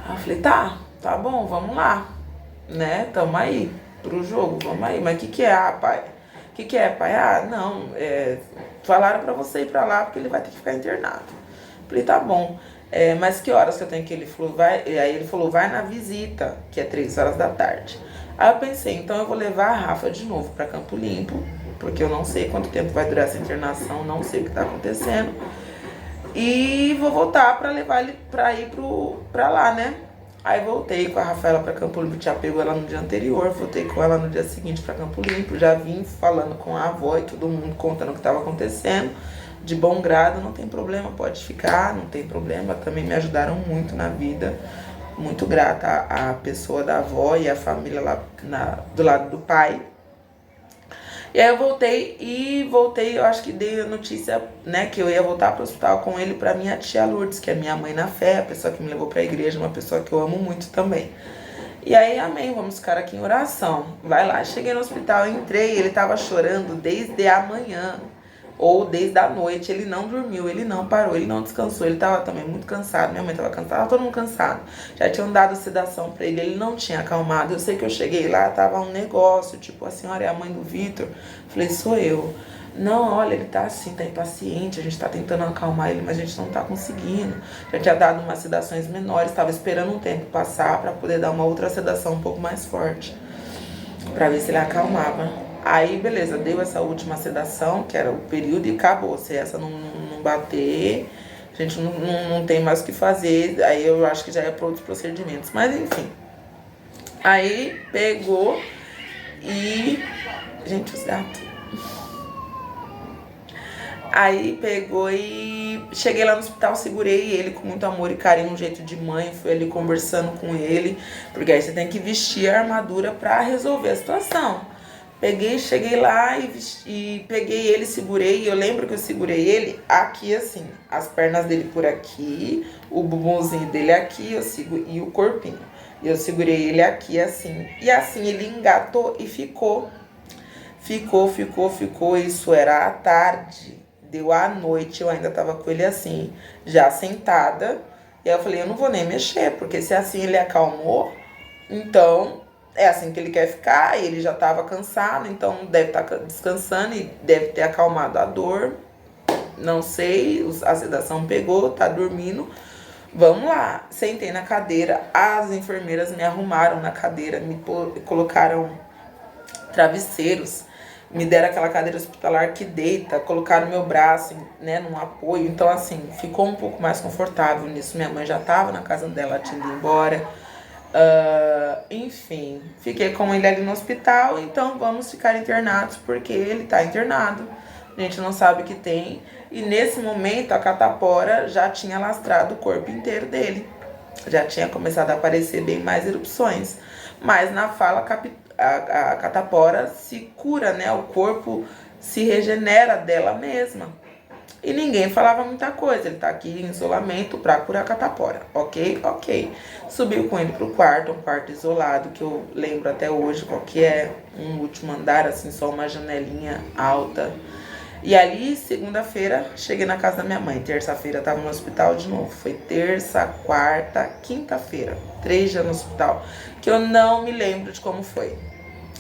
Aí eu falei, tá bom, vamos lá, né, tamo aí pro jogo, vamos aí. Mas o que é, pai? O que é, pai? Não, falaram pra você ir pra lá porque ele vai ter que ficar internado. Eu falei, tá bom, mas que horas que eu tenho que ir? Ele falou, aí ele falou, vai na visita, que é 3 horas da tarde. Aí eu pensei, então eu vou levar a Rafa de novo pra Campo Limpo, porque eu não sei quanto tempo vai durar essa internação, não sei o que tá acontecendo. E vou voltar pra levar ele pra ir pra lá, né? Aí voltei com a Rafaela pra Campo Limpo, tinha pego ela no dia anterior, voltei com ela no dia seguinte pra Campo Limpo, já vim falando com a avó e todo mundo contando o que tava acontecendo. De bom grado, não tem problema, pode ficar, não tem problema. Também me ajudaram muito na vida, muito grata à pessoa da avó e a família lá do lado do pai. E aí eu voltei, eu acho que dei a notícia, né, que eu ia voltar pro hospital com ele pra minha tia Lourdes, que é minha mãe na fé, a pessoa que me levou pra igreja, uma pessoa que eu amo muito também. E aí, amém, vamos ficar aqui em oração. Vai lá, cheguei no hospital, entrei, ele tava chorando desde a manhã, ou desde a noite, ele não dormiu, ele não parou, ele não descansou, ele tava também muito cansado, minha mãe tava cansada, tava todo mundo cansado. Já tinham dado sedação pra ele não tinha acalmado. Eu sei que eu cheguei lá, tava um negócio, tipo, a senhora é a mãe do Vitor? Falei, sou eu. Não, olha, ele tá assim, tá impaciente, a gente tá tentando acalmar ele, mas a gente não tá conseguindo. Já tinha dado umas sedações menores, tava esperando um tempo passar pra poder dar uma outra sedação um pouco mais forte, pra ver se ele acalmava. Aí, beleza, deu essa última sedação, que era o período, e acabou. Se essa não bater, a gente não tem mais o que fazer. Aí eu acho que já é para outros procedimentos. Mas, enfim. Aí, pegou e... Gente, os gatos. Aí, pegou e... Cheguei lá no hospital, segurei ele com muito amor e carinho, um jeito de mãe. Fui ali conversando com ele. Porque aí você tem que vestir a armadura pra resolver a situação. Cheguei lá e peguei ele, segurei. Eu lembro que eu segurei ele aqui assim, as pernas dele por aqui, o bumbumzinho dele aqui, e o corpinho. E eu segurei ele aqui assim. E assim ele engatou e ficou. Ficou. Isso era à tarde. Deu à noite, eu ainda tava com ele assim, já sentada. E aí eu falei, eu não vou nem mexer, porque se assim ele acalmou, então... É assim que ele quer ficar, e ele já estava cansado, então deve estar descansando e deve ter acalmado a dor. Não sei, a sedação pegou, tá dormindo. Vamos lá. Sentei na cadeira, as enfermeiras me arrumaram na cadeira, me colocaram travesseiros, me deram aquela cadeira hospitalar que deita, colocaram meu braço, né, num apoio. Então, assim, ficou um pouco mais confortável nisso. Minha mãe já estava na casa dela, tinha ido embora. Enfim, fiquei com ele ali no hospital, então vamos ficar internados porque ele tá internado. A gente não sabe o que tem. E nesse momento a catapora já tinha lastrado o corpo inteiro dele. Já tinha começado a aparecer bem mais erupções. Mas na fala a catapora se cura, né? O corpo se regenera dela mesma. E ninguém falava muita coisa. Ele tá aqui em isolamento pra curar a catapora. Ok. Subiu com ele pro quarto, um quarto isolado, que eu lembro até hoje qual que é. Um último andar, assim, só uma janelinha alta. E ali, segunda-feira, cheguei na casa da minha mãe. Terça-feira tava no hospital de novo. Foi terça, quarta, quinta-feira. 3 dias no hospital. Que eu não me lembro de como foi.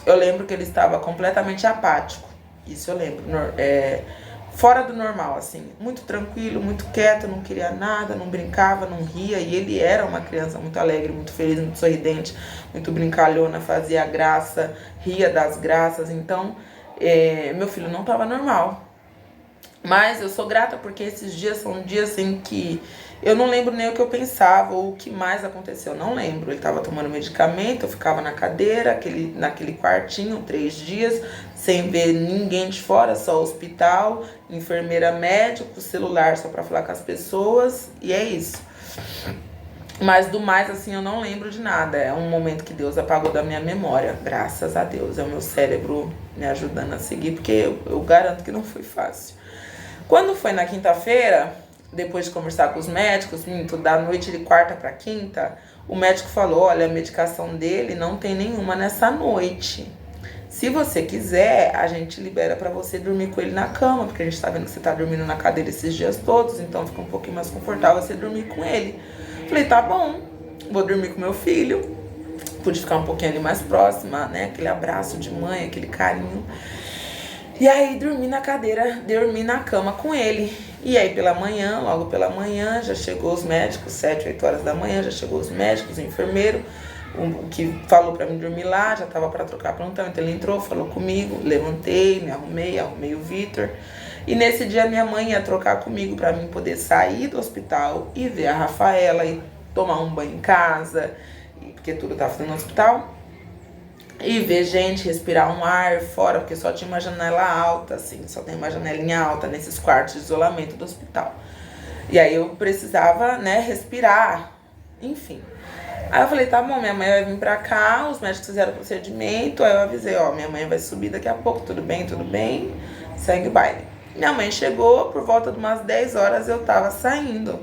Eu lembro que ele estava completamente apático. Isso eu lembro. Fora do normal, assim, muito tranquilo, muito quieto, não queria nada, não brincava, não ria, e ele era uma criança muito alegre, muito feliz, muito sorridente, muito brincalhona, fazia graça, ria das graças. Então, meu filho não estava normal. Mas eu sou grata porque esses dias são dias em que eu não lembro nem o que eu pensava ou o que mais aconteceu, não lembro. Ele estava tomando medicamento, eu ficava na cadeira, naquele quartinho, 3 dias, sem ver ninguém de fora, só hospital, enfermeira, médico, celular só para falar com as pessoas, e é isso. Mas do mais, assim, eu não lembro de nada. É um momento que Deus apagou da minha memória, graças a Deus. É o meu cérebro me ajudando a seguir, porque eu garanto que não foi fácil. Quando foi na quinta-feira, depois de conversar com os médicos, da noite de quarta para quinta, o médico falou, olha, a medicação dele não tem nenhuma nessa noite. Se você quiser, a gente libera para você dormir com ele na cama, porque a gente tá vendo que você tá dormindo na cadeira esses dias todos, então fica um pouquinho mais confortável você dormir com ele. Falei, tá bom, vou dormir com meu filho. Pude ficar um pouquinho ali mais próxima, né? Aquele abraço de mãe, aquele carinho. E aí dormi na cadeira, dormi na cama com ele. E aí logo pela manhã, já chegou os médicos, 7, 8 horas da manhã, já chegou os médicos, o enfermeiro, o que falou pra mim dormir lá, já tava pra trocar plantão, então ele entrou, falou comigo, levantei, me arrumei o Vitor. E nesse dia minha mãe ia trocar comigo pra mim poder sair do hospital e ver a Rafaela e tomar um banho em casa, porque tudo tava fazendo no hospital. E ver gente, respirar um ar fora, porque só tinha uma janela alta, assim, só tem uma janelinha alta nesses quartos de isolamento do hospital. E aí eu precisava, né, respirar, enfim. Aí eu falei, tá bom, minha mãe vai vir pra cá, os médicos fizeram o procedimento, aí eu avisei, ó, minha mãe vai subir daqui a pouco, tudo bem, segue o baile. Minha mãe chegou, por volta de umas 10 horas eu tava saindo.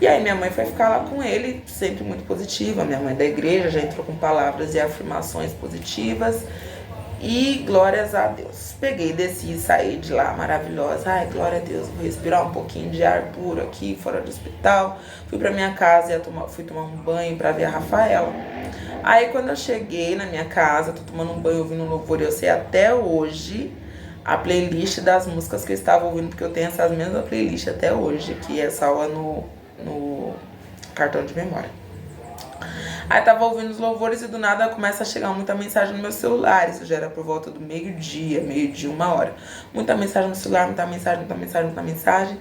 E aí minha mãe foi ficar lá com ele, sempre muito positiva, minha mãe da igreja já entrou com palavras e afirmações positivas. E glórias a Deus. Peguei, desci e saí de lá maravilhosa. Ai, glória a Deus, vou respirar um pouquinho de ar puro aqui, fora do hospital. Fui pra minha casa e fui tomar um banho pra ver a Rafaela. Aí quando eu cheguei na minha casa, tô tomando um banho ouvindo louvor, eu sei até hoje a playlist das músicas que eu estava ouvindo, porque eu tenho essas mesmas playlists até hoje, que é salva no cartão de memória. Aí tava ouvindo os louvores e do nada começa a chegar muita mensagem no meu celular. Isso já era por volta do meio-dia, 1h, muita mensagem no celular, muita mensagem.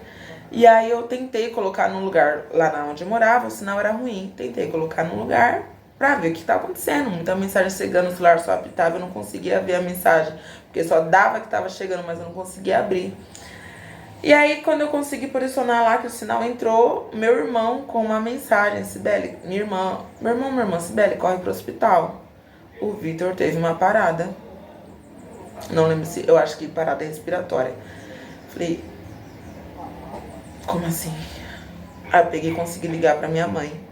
E aí eu tentei colocar num lugar lá na onde eu morava, o sinal era ruim. Tentei colocar num lugar pra ver o que tava acontecendo. Muita mensagem chegando, o celular só apitava, eu não conseguia ver a mensagem, porque só dava que tava chegando, mas eu não conseguia abrir. E aí, quando eu consegui posicionar lá que o sinal entrou, meu irmão com uma mensagem, Sibeli, minha irmã, Sibeli, corre pro hospital. O Vitor teve uma parada. Não lembro se, eu acho que parada respiratória. Falei, como assim? Aí eu peguei e consegui ligar pra minha mãe.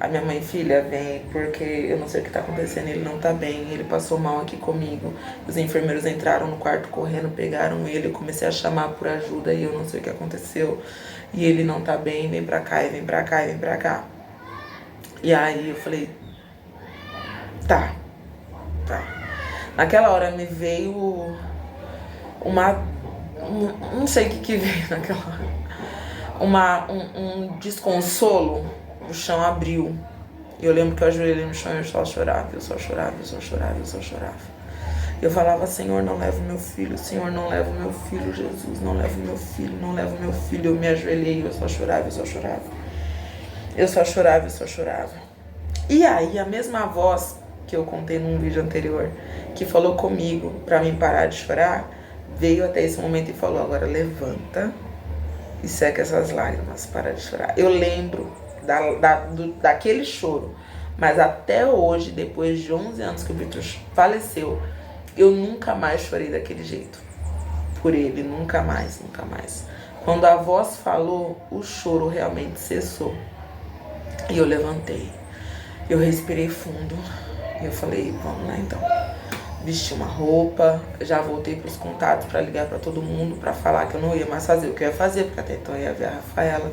A minha mãe, filha, vem, porque eu não sei o que tá acontecendo, ele não tá bem, ele passou mal aqui comigo. Os enfermeiros entraram no quarto correndo, pegaram ele, eu comecei a chamar por ajuda e eu não sei o que aconteceu. E ele não tá bem, vem pra cá, vem pra cá. E aí eu falei, tá. Naquela hora me veio não sei o que veio naquela hora. Um desconsolo. O chão abriu. E eu lembro que eu ajoelhei no chão e eu só chorava. Eu falava, Senhor, não leva o meu filho. Senhor, não leva o meu filho. Jesus, não leva o meu filho. Não leva o meu filho. Eu me ajoelhei e eu só chorava. E aí, a mesma voz que eu contei num vídeo anterior, que falou comigo pra mim parar de chorar, veio até esse momento e falou, agora levanta e seca essas lágrimas, para de chorar. Eu lembro daquele choro, mas até hoje, depois de 11 anos que o Vitor faleceu, eu nunca mais chorei daquele jeito por ele, nunca mais. Quando a voz falou, o choro realmente cessou e eu levantei, eu respirei fundo e eu falei, vamos lá então. Vesti uma roupa, já voltei para os contatos para ligar para todo mundo, para falar que eu não ia mais fazer o que eu ia fazer, porque até então eu ia ver a Rafaela.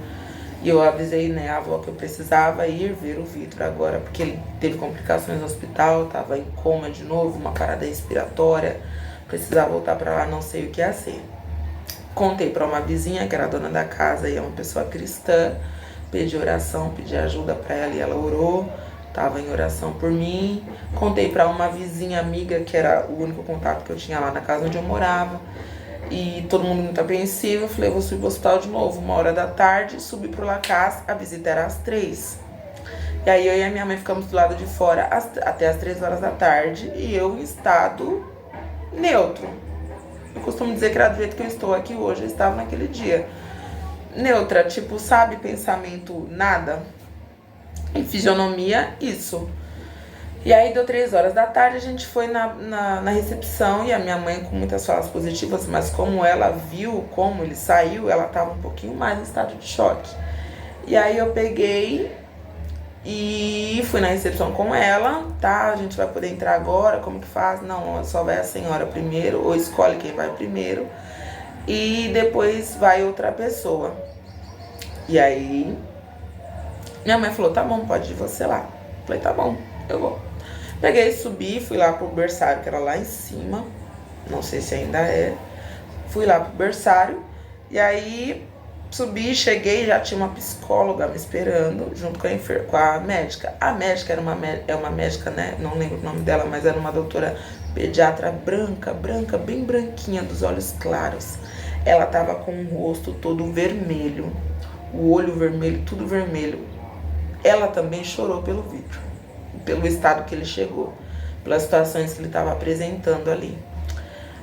E eu avisei, né, a avó que eu precisava ir ver o Vitor agora, porque ele teve complicações no hospital, tava em coma de novo, uma parada respiratória, precisava voltar pra lá, não sei o que ia ser. Contei pra uma vizinha, que era a dona da casa e é uma pessoa cristã, pedi oração, pedi ajuda pra ela e ela orou, tava em oração por mim. Contei pra uma vizinha amiga, que era o único contato que eu tinha lá na casa onde eu morava. E todo mundo muito apreensivo, eu falei, eu vou subir pro hospital de novo, 1h da tarde, subi pro La Casa, a visita era às 3. E aí eu e a minha mãe ficamos do lado de fora até às 3 horas da tarde, e eu em estado neutro. Eu costumo dizer que era do jeito que eu estou aqui hoje, eu estava naquele dia. Neutra, tipo, sabe, pensamento nada, e fisionomia, isso. E aí deu 3 horas da tarde, a gente foi na recepção e a minha mãe com muitas falas positivas, mas como ela viu como ele saiu, ela tava um pouquinho mais em estado de choque. E aí eu peguei e fui na recepção com ela, tá? A gente vai poder entrar agora, como que faz? Não, só vai a senhora primeiro, ou escolhe quem vai primeiro, e depois vai outra pessoa. E aí minha mãe falou, tá bom, pode ir você lá. Falei, tá bom, eu vou. Peguei, subi, fui lá pro berçário, que era lá em cima, não sei se ainda é. Fui lá pro berçário, e aí subi, cheguei, já tinha uma psicóloga me esperando, junto com a médica. A médica era uma médica, né, não lembro o nome dela, mas era uma doutora pediatra branca, bem branquinha, dos olhos claros. Ela tava com o rosto todo vermelho, o olho vermelho, tudo vermelho. Ela também chorou pelo Vitor, pelo estado que ele chegou, pelas situações que ele estava apresentando ali.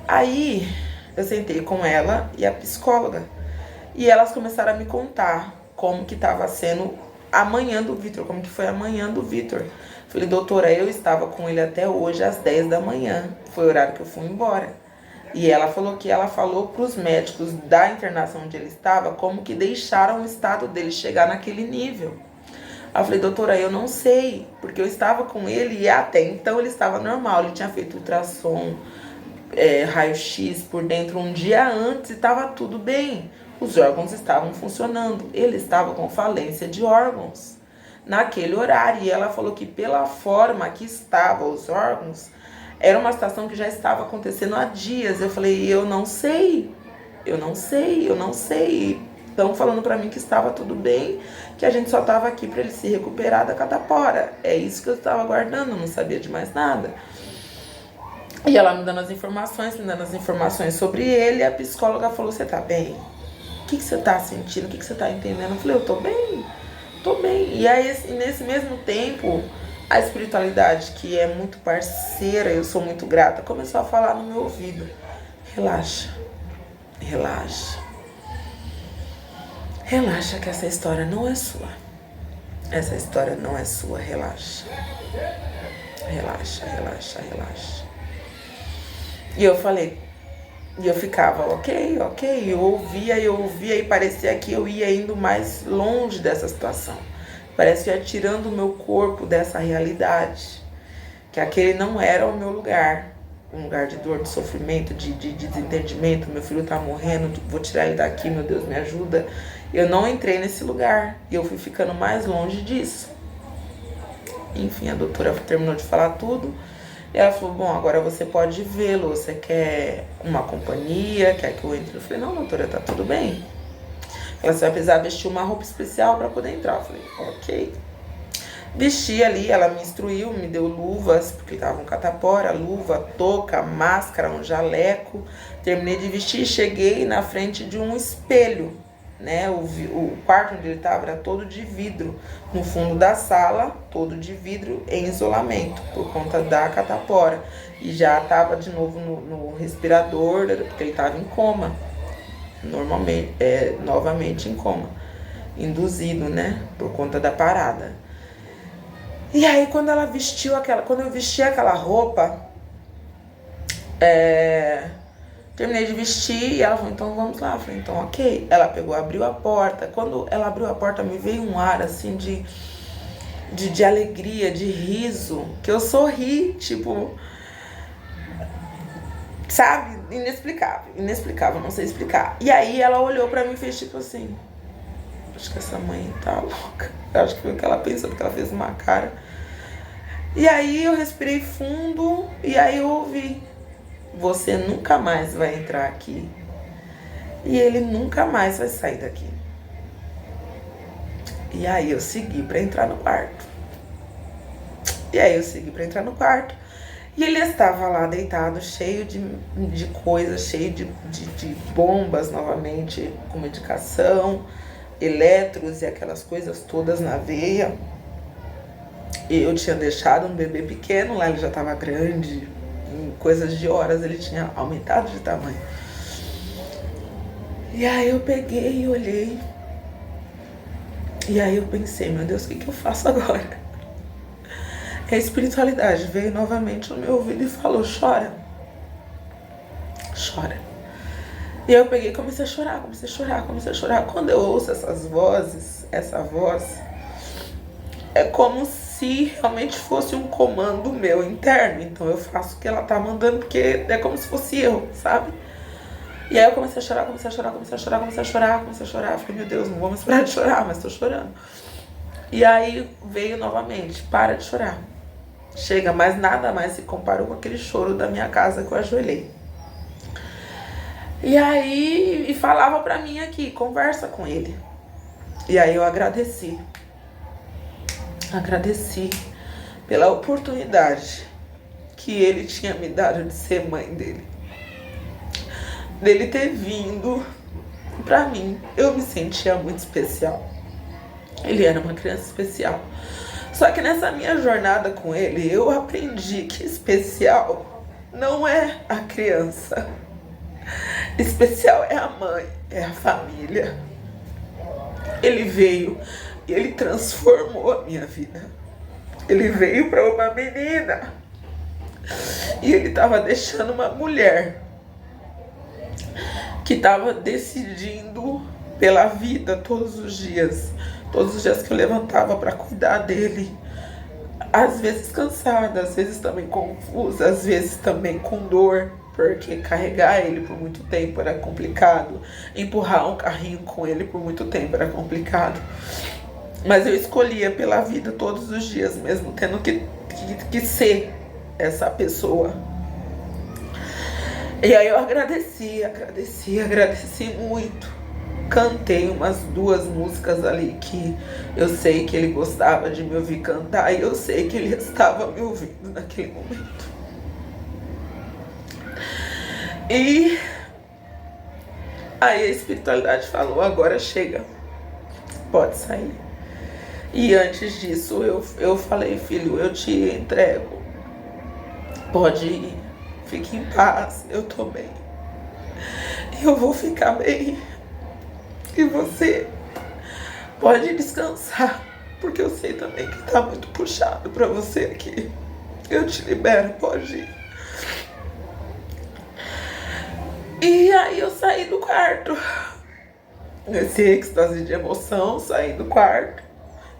Aí eu sentei com ela e a psicóloga e elas começaram a me contar como que estava sendo amanhã do Vitor, como que foi amanhã do Vitor. Falei, doutora, eu estava com ele até hoje às 10 da manhã. Foi o horário que eu fui embora. E ela falou que ela falou para os médicos da internação onde ele estava como que deixaram o estado dele chegar naquele nível. Aí eu falei, doutora, eu não sei, porque eu estava com ele e até então ele estava normal. Ele tinha feito ultrassom, raio-x por dentro um dia antes e estava tudo bem. Os órgãos estavam funcionando. Ele estava com falência de órgãos naquele horário. E ela falou que pela forma que estavam os órgãos, era uma situação que já estava acontecendo há dias. Eu falei, eu não sei. Estão falando pra mim que estava tudo bem, que a gente só estava aqui para ele se recuperar da catapora. É isso que eu estava aguardando, não sabia de mais nada. E ela me dando as informações sobre ele, a psicóloga falou, você tá bem? O que você tá sentindo? O que você tá entendendo? Eu falei, eu tô bem. E aí, nesse mesmo tempo, a espiritualidade, que é muito parceira, eu sou muito grata, começou a falar no meu ouvido, relaxa que essa história não é sua. Relaxa. E eu falei, e eu ficava, ok, eu ouvia e parecia que eu ia indo mais longe dessa situação. Parece que eu ia tirando o meu corpo dessa realidade, que aquele não era o meu lugar. Um lugar de dor, de sofrimento, de desentendimento. Meu filho tá morrendo, vou tirar ele daqui, meu Deus, me ajuda. Eu não entrei nesse lugar e eu fui ficando mais longe disso. Enfim, a doutora terminou de falar tudo e ela falou, bom, agora você pode vê-lo, você quer uma companhia, quer que eu entre? Eu falei, não, doutora, tá tudo bem. Ela, você vai precisar vestir uma roupa especial para poder entrar. Eu falei, ok. Vesti ali, ela me instruiu, me deu luvas, porque tava um catapora, luva, touca, máscara, um jaleco. Terminei de vestir e cheguei na frente de um espelho, né? O quarto onde ele estava era todo de vidro. No fundo da sala, todo de vidro em isolamento, por conta da catapora. E já estava de novo no respirador, porque ele estava em coma. Novamente em coma. Induzido, né? Por conta da parada. E aí quando eu vesti aquela roupa, terminei de vestir e ela falou, então vamos lá. Eu falei, então ok. Ela pegou, abriu a porta. Quando ela abriu a porta, me veio um ar assim de alegria, de riso, que eu sorri, tipo, sabe, inexplicável, não sei explicar. E aí ela olhou pra mim e fez tipo assim, acho que essa mãe tá louca. Eu acho que foi o que ela pensou, porque ela fez uma cara. E aí eu respirei fundo e aí eu ouvi, você nunca mais vai entrar aqui e ele nunca mais vai sair daqui. E aí eu segui pra entrar no quarto. E ele estava lá deitado, cheio de coisas, cheio de bombas novamente, com medicação, eletros e aquelas coisas todas na veia. E eu tinha deixado um bebê pequeno lá, ele já estava grande, em coisas de horas ele tinha aumentado de tamanho. E aí eu peguei e olhei. E aí eu pensei, meu Deus, o que eu faço agora? A espiritualidade veio novamente no meu ouvido e falou, chora. E eu peguei e comecei a chorar. Quando eu ouço essa voz, é como se realmente fosse um comando meu interno. Então eu faço o que ela tá mandando, porque é como se fosse eu, sabe? E aí eu comecei a chorar. Eu falei, meu Deus, não vou mais parar de chorar, mas tô chorando. E aí veio novamente, para de chorar. Chega, mas nada mais se comparou com aquele choro da minha casa que eu ajoelhei. E aí, falava pra mim aqui, conversa com ele. E aí eu agradeci pela oportunidade que ele tinha me dado de ser mãe dele. Dele ter vindo pra mim. Eu me sentia muito especial. Ele era uma criança especial. Só que nessa minha jornada com ele, eu aprendi que especial não é a criança. Especial é a mãe, é a família. Ele veio E ele transformou a minha vida. Ele veio para uma menina. E ele estava deixando uma mulher que estava decidindo pela vida todos os dias. Todos os dias que eu levantava para cuidar dele. Às vezes cansada, às vezes também confusa, às vezes também com dor. Porque carregar ele por muito tempo era complicado. Empurrar um carrinho com ele por muito tempo era complicado. Mas eu escolhia pela vida todos os dias, mesmo tendo que ser essa pessoa. E aí eu agradeci muito. Cantei umas 2 músicas ali que eu sei que ele gostava de me ouvir cantar e eu sei que ele estava me ouvindo naquele momento. E aí a espiritualidade falou, agora chega, pode sair. E antes disso eu falei, filho, eu te entrego, pode ir, fique em paz, eu tô bem, eu vou ficar bem, e você pode descansar, porque eu sei também que tá muito puxado pra você aqui, eu te libero, pode ir. E aí eu saí do quarto, nesse êxtase de emoção, saí do quarto,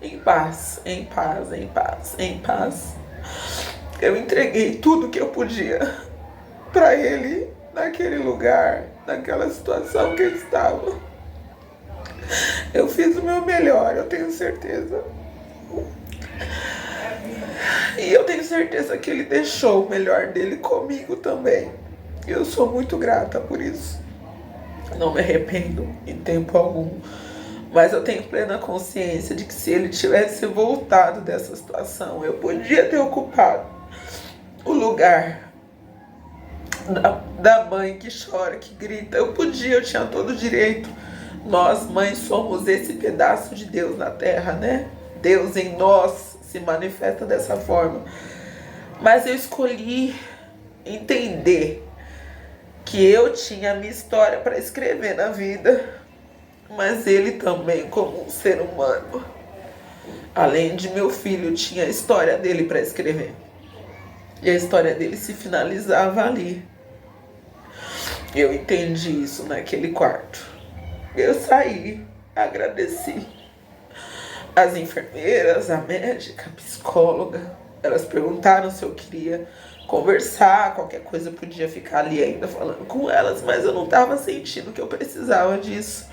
em paz, em paz, em paz, em paz. Eu entreguei tudo que eu podia pra ele, naquele lugar, naquela situação que ele estava. Eu fiz o meu melhor, eu tenho certeza. E eu tenho certeza que ele deixou o melhor dele comigo também. Eu sou muito grata por isso. Não me arrependo em tempo algum. Mas eu tenho plena consciência de que se ele tivesse voltado dessa situação, eu podia ter ocupado o lugar da mãe que chora, que grita. Eu tinha todo o direito. Nós, mães, somos esse pedaço de Deus na terra, né? Deus em nós se manifesta dessa forma. Mas eu escolhi entender que eu tinha a minha história para escrever na vida, mas ele também, como um ser humano, além de meu filho, tinha a história dele para escrever. E a história dele se finalizava ali. Eu entendi isso naquele quarto. Eu saí, agradeci. As enfermeiras, a médica, a psicóloga, elas perguntaram se eu queria conversar, qualquer coisa eu podia ficar ali ainda falando com elas, mas eu não estava sentindo que eu precisava disso.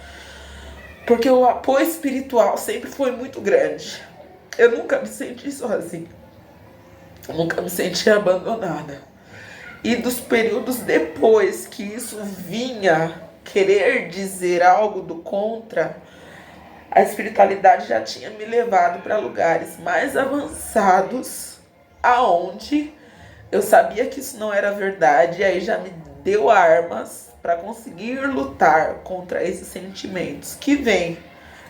Porque o apoio espiritual sempre foi muito grande. Eu nunca me senti sozinha. Eu nunca me senti abandonada. E dos períodos depois que isso vinha querer dizer algo do contra, a espiritualidade já tinha me levado para lugares mais avançados, aonde eu sabia que isso não era verdade, e aí já me deu armas para conseguir lutar contra esses sentimentos que vêm.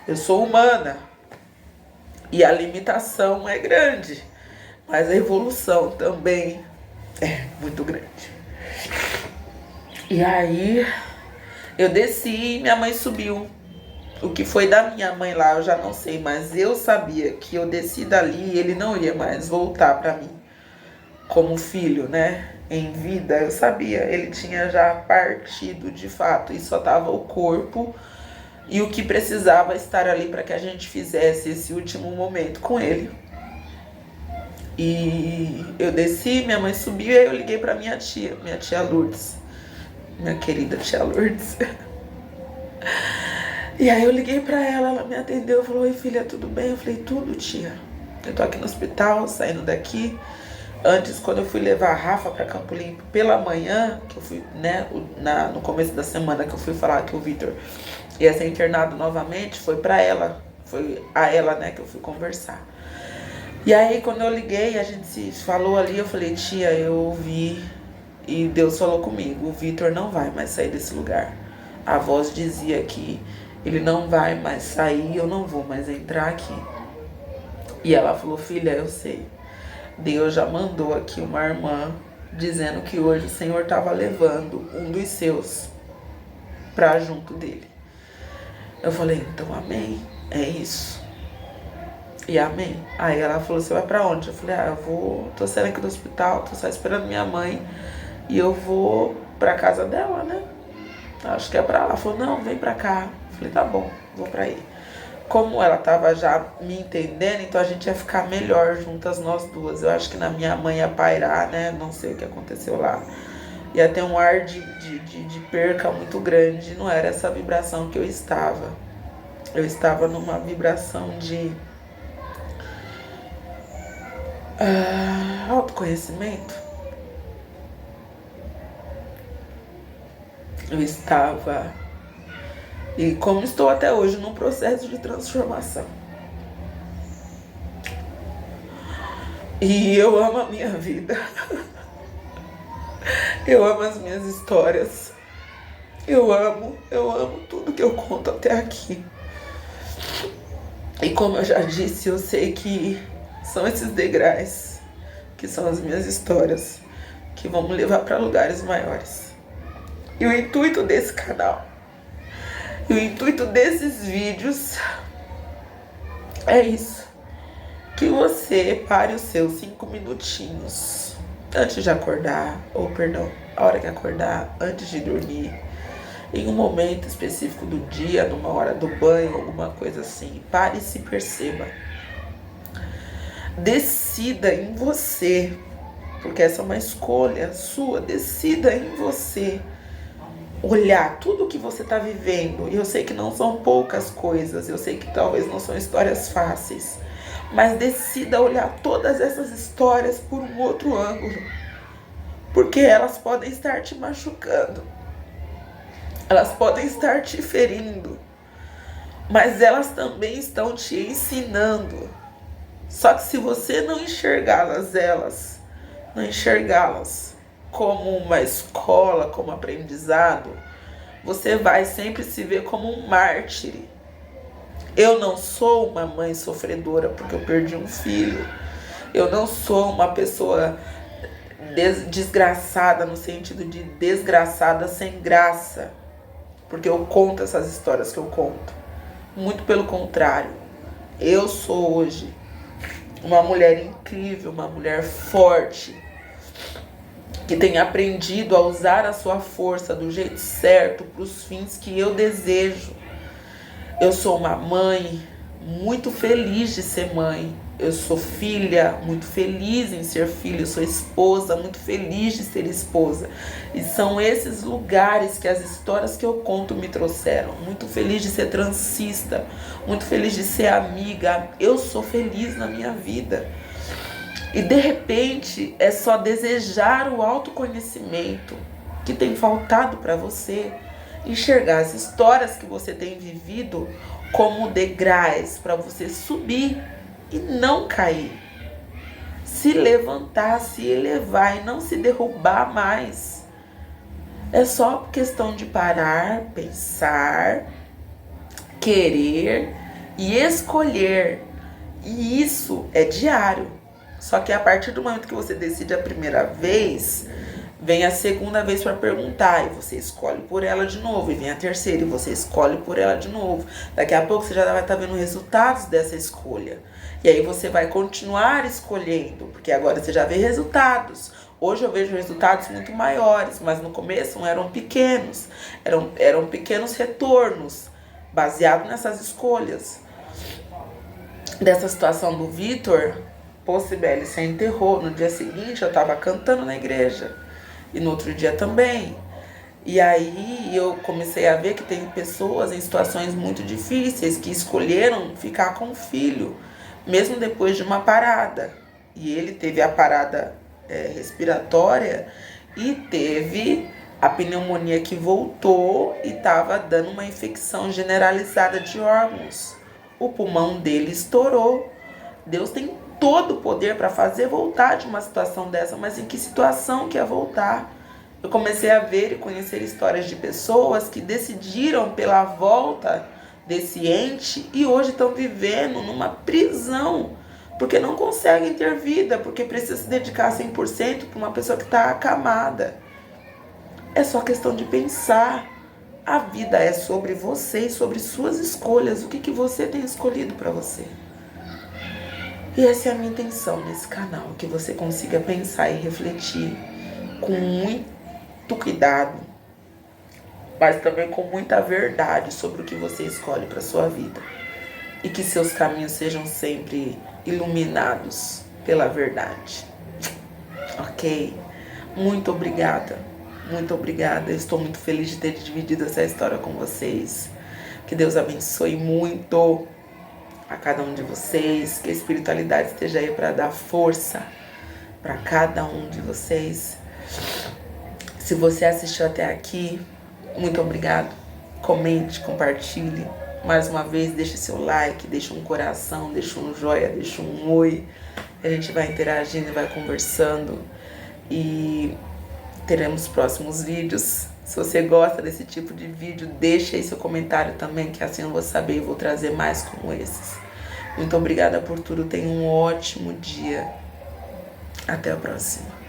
Eu sou humana e a limitação é grande, mas a evolução também é muito grande. E aí eu desci e minha mãe subiu. O que foi da minha mãe lá eu já não sei, mas eu sabia que eu desci dali e ele não iria mais voltar para mim como filho, né? Em vida, eu sabia, ele tinha já partido de fato e só tava o corpo e o que precisava estar ali para que a gente fizesse esse último momento com ele. E eu desci, minha mãe subiu e aí eu liguei para minha tia Lourdes, minha querida tia Lourdes. E aí eu liguei pra ela me atendeu, falou, oi filha, tudo bem? Eu falei, tudo tia, eu tô aqui no hospital, saindo daqui. Antes, quando eu fui levar a Rafa pra Campo Limpo pela manhã, que eu fui, né, no começo da semana que eu fui falar que o Vitor ia ser internado novamente, foi a ela, né, que eu fui conversar. E aí quando eu liguei, a gente se falou ali, eu falei, tia, eu ouvi e Deus falou comigo, o Vitor não vai mais sair desse lugar. A voz dizia que ele não vai mais sair, eu não vou mais entrar aqui. E ela falou, filha, eu sei. Deus já mandou aqui uma irmã dizendo que hoje o Senhor estava levando um dos seus para junto dele. Eu falei, então amém, é isso. E amém. Aí ela falou, você vai pra onde? Eu falei, tô saindo aqui do hospital, tô só esperando minha mãe e eu vou pra casa dela, né? Acho que é pra lá. Ela falou, não, vem pra cá. Eu falei, tá bom, vou pra aí. Como ela tava já me entendendo, então a gente ia ficar melhor juntas nós duas. Eu acho que na minha mãe ia pairar, né? Não sei o que aconteceu lá. Ia ter um ar de perca muito grande. Não era essa vibração que eu estava. Eu estava numa vibração de autoconhecimento. Eu estava, e como estou até hoje, num processo de transformação. E eu amo a minha vida. Eu amo as minhas histórias. Eu amo tudo que eu conto até aqui. E como eu já disse, eu sei que são esses degraus, que são as minhas histórias, que vão me levar para lugares maiores. E o intuito desse canal, e o intuito desses vídeos é isso. Que você pare os seus 5 minutinhos antes de acordar, ou perdão, a hora que acordar, antes de dormir, em um momento específico do dia, numa hora do banho, alguma coisa assim. Pare e se perceba. Decida em você, porque essa é uma escolha sua. Decida em você olhar tudo que você está vivendo. E eu sei que não são poucas coisas, eu sei que talvez não são histórias fáceis, mas decida olhar todas essas histórias por um outro ângulo, porque elas podem estar te machucando, elas podem estar te ferindo, mas elas também estão te ensinando. Só que se você não enxergá-las, como uma escola, como aprendizado, você vai sempre se ver como um mártir. Eu não sou uma mãe sofredora porque eu perdi um filho. Eu não sou uma pessoa desgraçada no sentido de desgraçada sem graça, porque eu conto essas histórias que eu conto. Muito pelo contrário. Eu sou hoje uma mulher incrível, uma mulher forte, que tem aprendido a usar a sua força do jeito certo para os fins que eu desejo. Eu sou uma mãe muito feliz de ser mãe. Eu sou filha, muito feliz em ser filha. Eu sou esposa, muito feliz de ser esposa. E são esses lugares que as histórias que eu conto me trouxeram. Muito feliz de ser transista, muito feliz de ser amiga. Eu sou feliz na minha vida. E de repente é só desejar o autoconhecimento que tem faltado para você. Enxergar as histórias que você tem vivido como degraus para você subir e não cair. Se levantar, se elevar e não se derrubar mais. É só questão de parar, pensar, querer e escolher. E isso é diário. Só que a partir do momento que você decide a primeira vez, vem a segunda vez para perguntar, e você escolhe por ela de novo. E vem a terceira, e você escolhe por ela de novo. Daqui a pouco você já vai estar vendo resultados dessa escolha. E aí você vai continuar escolhendo, porque agora você já vê resultados. Hoje eu vejo resultados muito maiores, mas no começo eram pequenos. Eram pequenos retornos, baseados nessas escolhas. Dessa situação do Vitor, pô, Sibeli, você enterrou. No dia seguinte eu estava cantando na igreja. E no outro dia também. E aí eu comecei a ver que tem pessoas em situações muito difíceis que escolheram ficar com o filho, mesmo depois de uma parada. E ele teve a parada respiratória e teve a pneumonia que voltou e estava dando uma infecção generalizada de órgãos. O pulmão dele estourou. Deus tem todo o poder para fazer voltar de uma situação dessa, mas em que situação que é voltar? Eu comecei a ver e conhecer histórias de pessoas que decidiram pela volta desse ente e hoje estão vivendo numa prisão, porque não conseguem ter vida, porque precisa se dedicar 100% para uma pessoa que está acamada. É só questão de pensar. A vida é sobre você e sobre suas escolhas. O que você tem escolhido para você? E essa é a minha intenção nesse canal, que você consiga pensar e refletir com muito cuidado, mas também com muita verdade sobre o que você escolhe para sua vida. E que seus caminhos sejam sempre iluminados pela verdade. Ok? Muito obrigada. Muito obrigada. Eu estou muito feliz de ter dividido essa história com vocês. Que Deus abençoe muito a cada um de vocês. Que a espiritualidade esteja aí para dar força para cada um de vocês. Se você assistiu até aqui, muito obrigado. Comente, compartilhe. Mais uma vez, deixe seu like, deixe um coração, deixe um joia, deixe um oi. A gente vai interagindo e vai conversando. E teremos próximos vídeos. Se você gosta desse tipo de vídeo, deixe aí seu comentário também, que assim eu vou saber e vou trazer mais como esses. Muito obrigada por tudo. Tenha um ótimo dia. Até a próxima.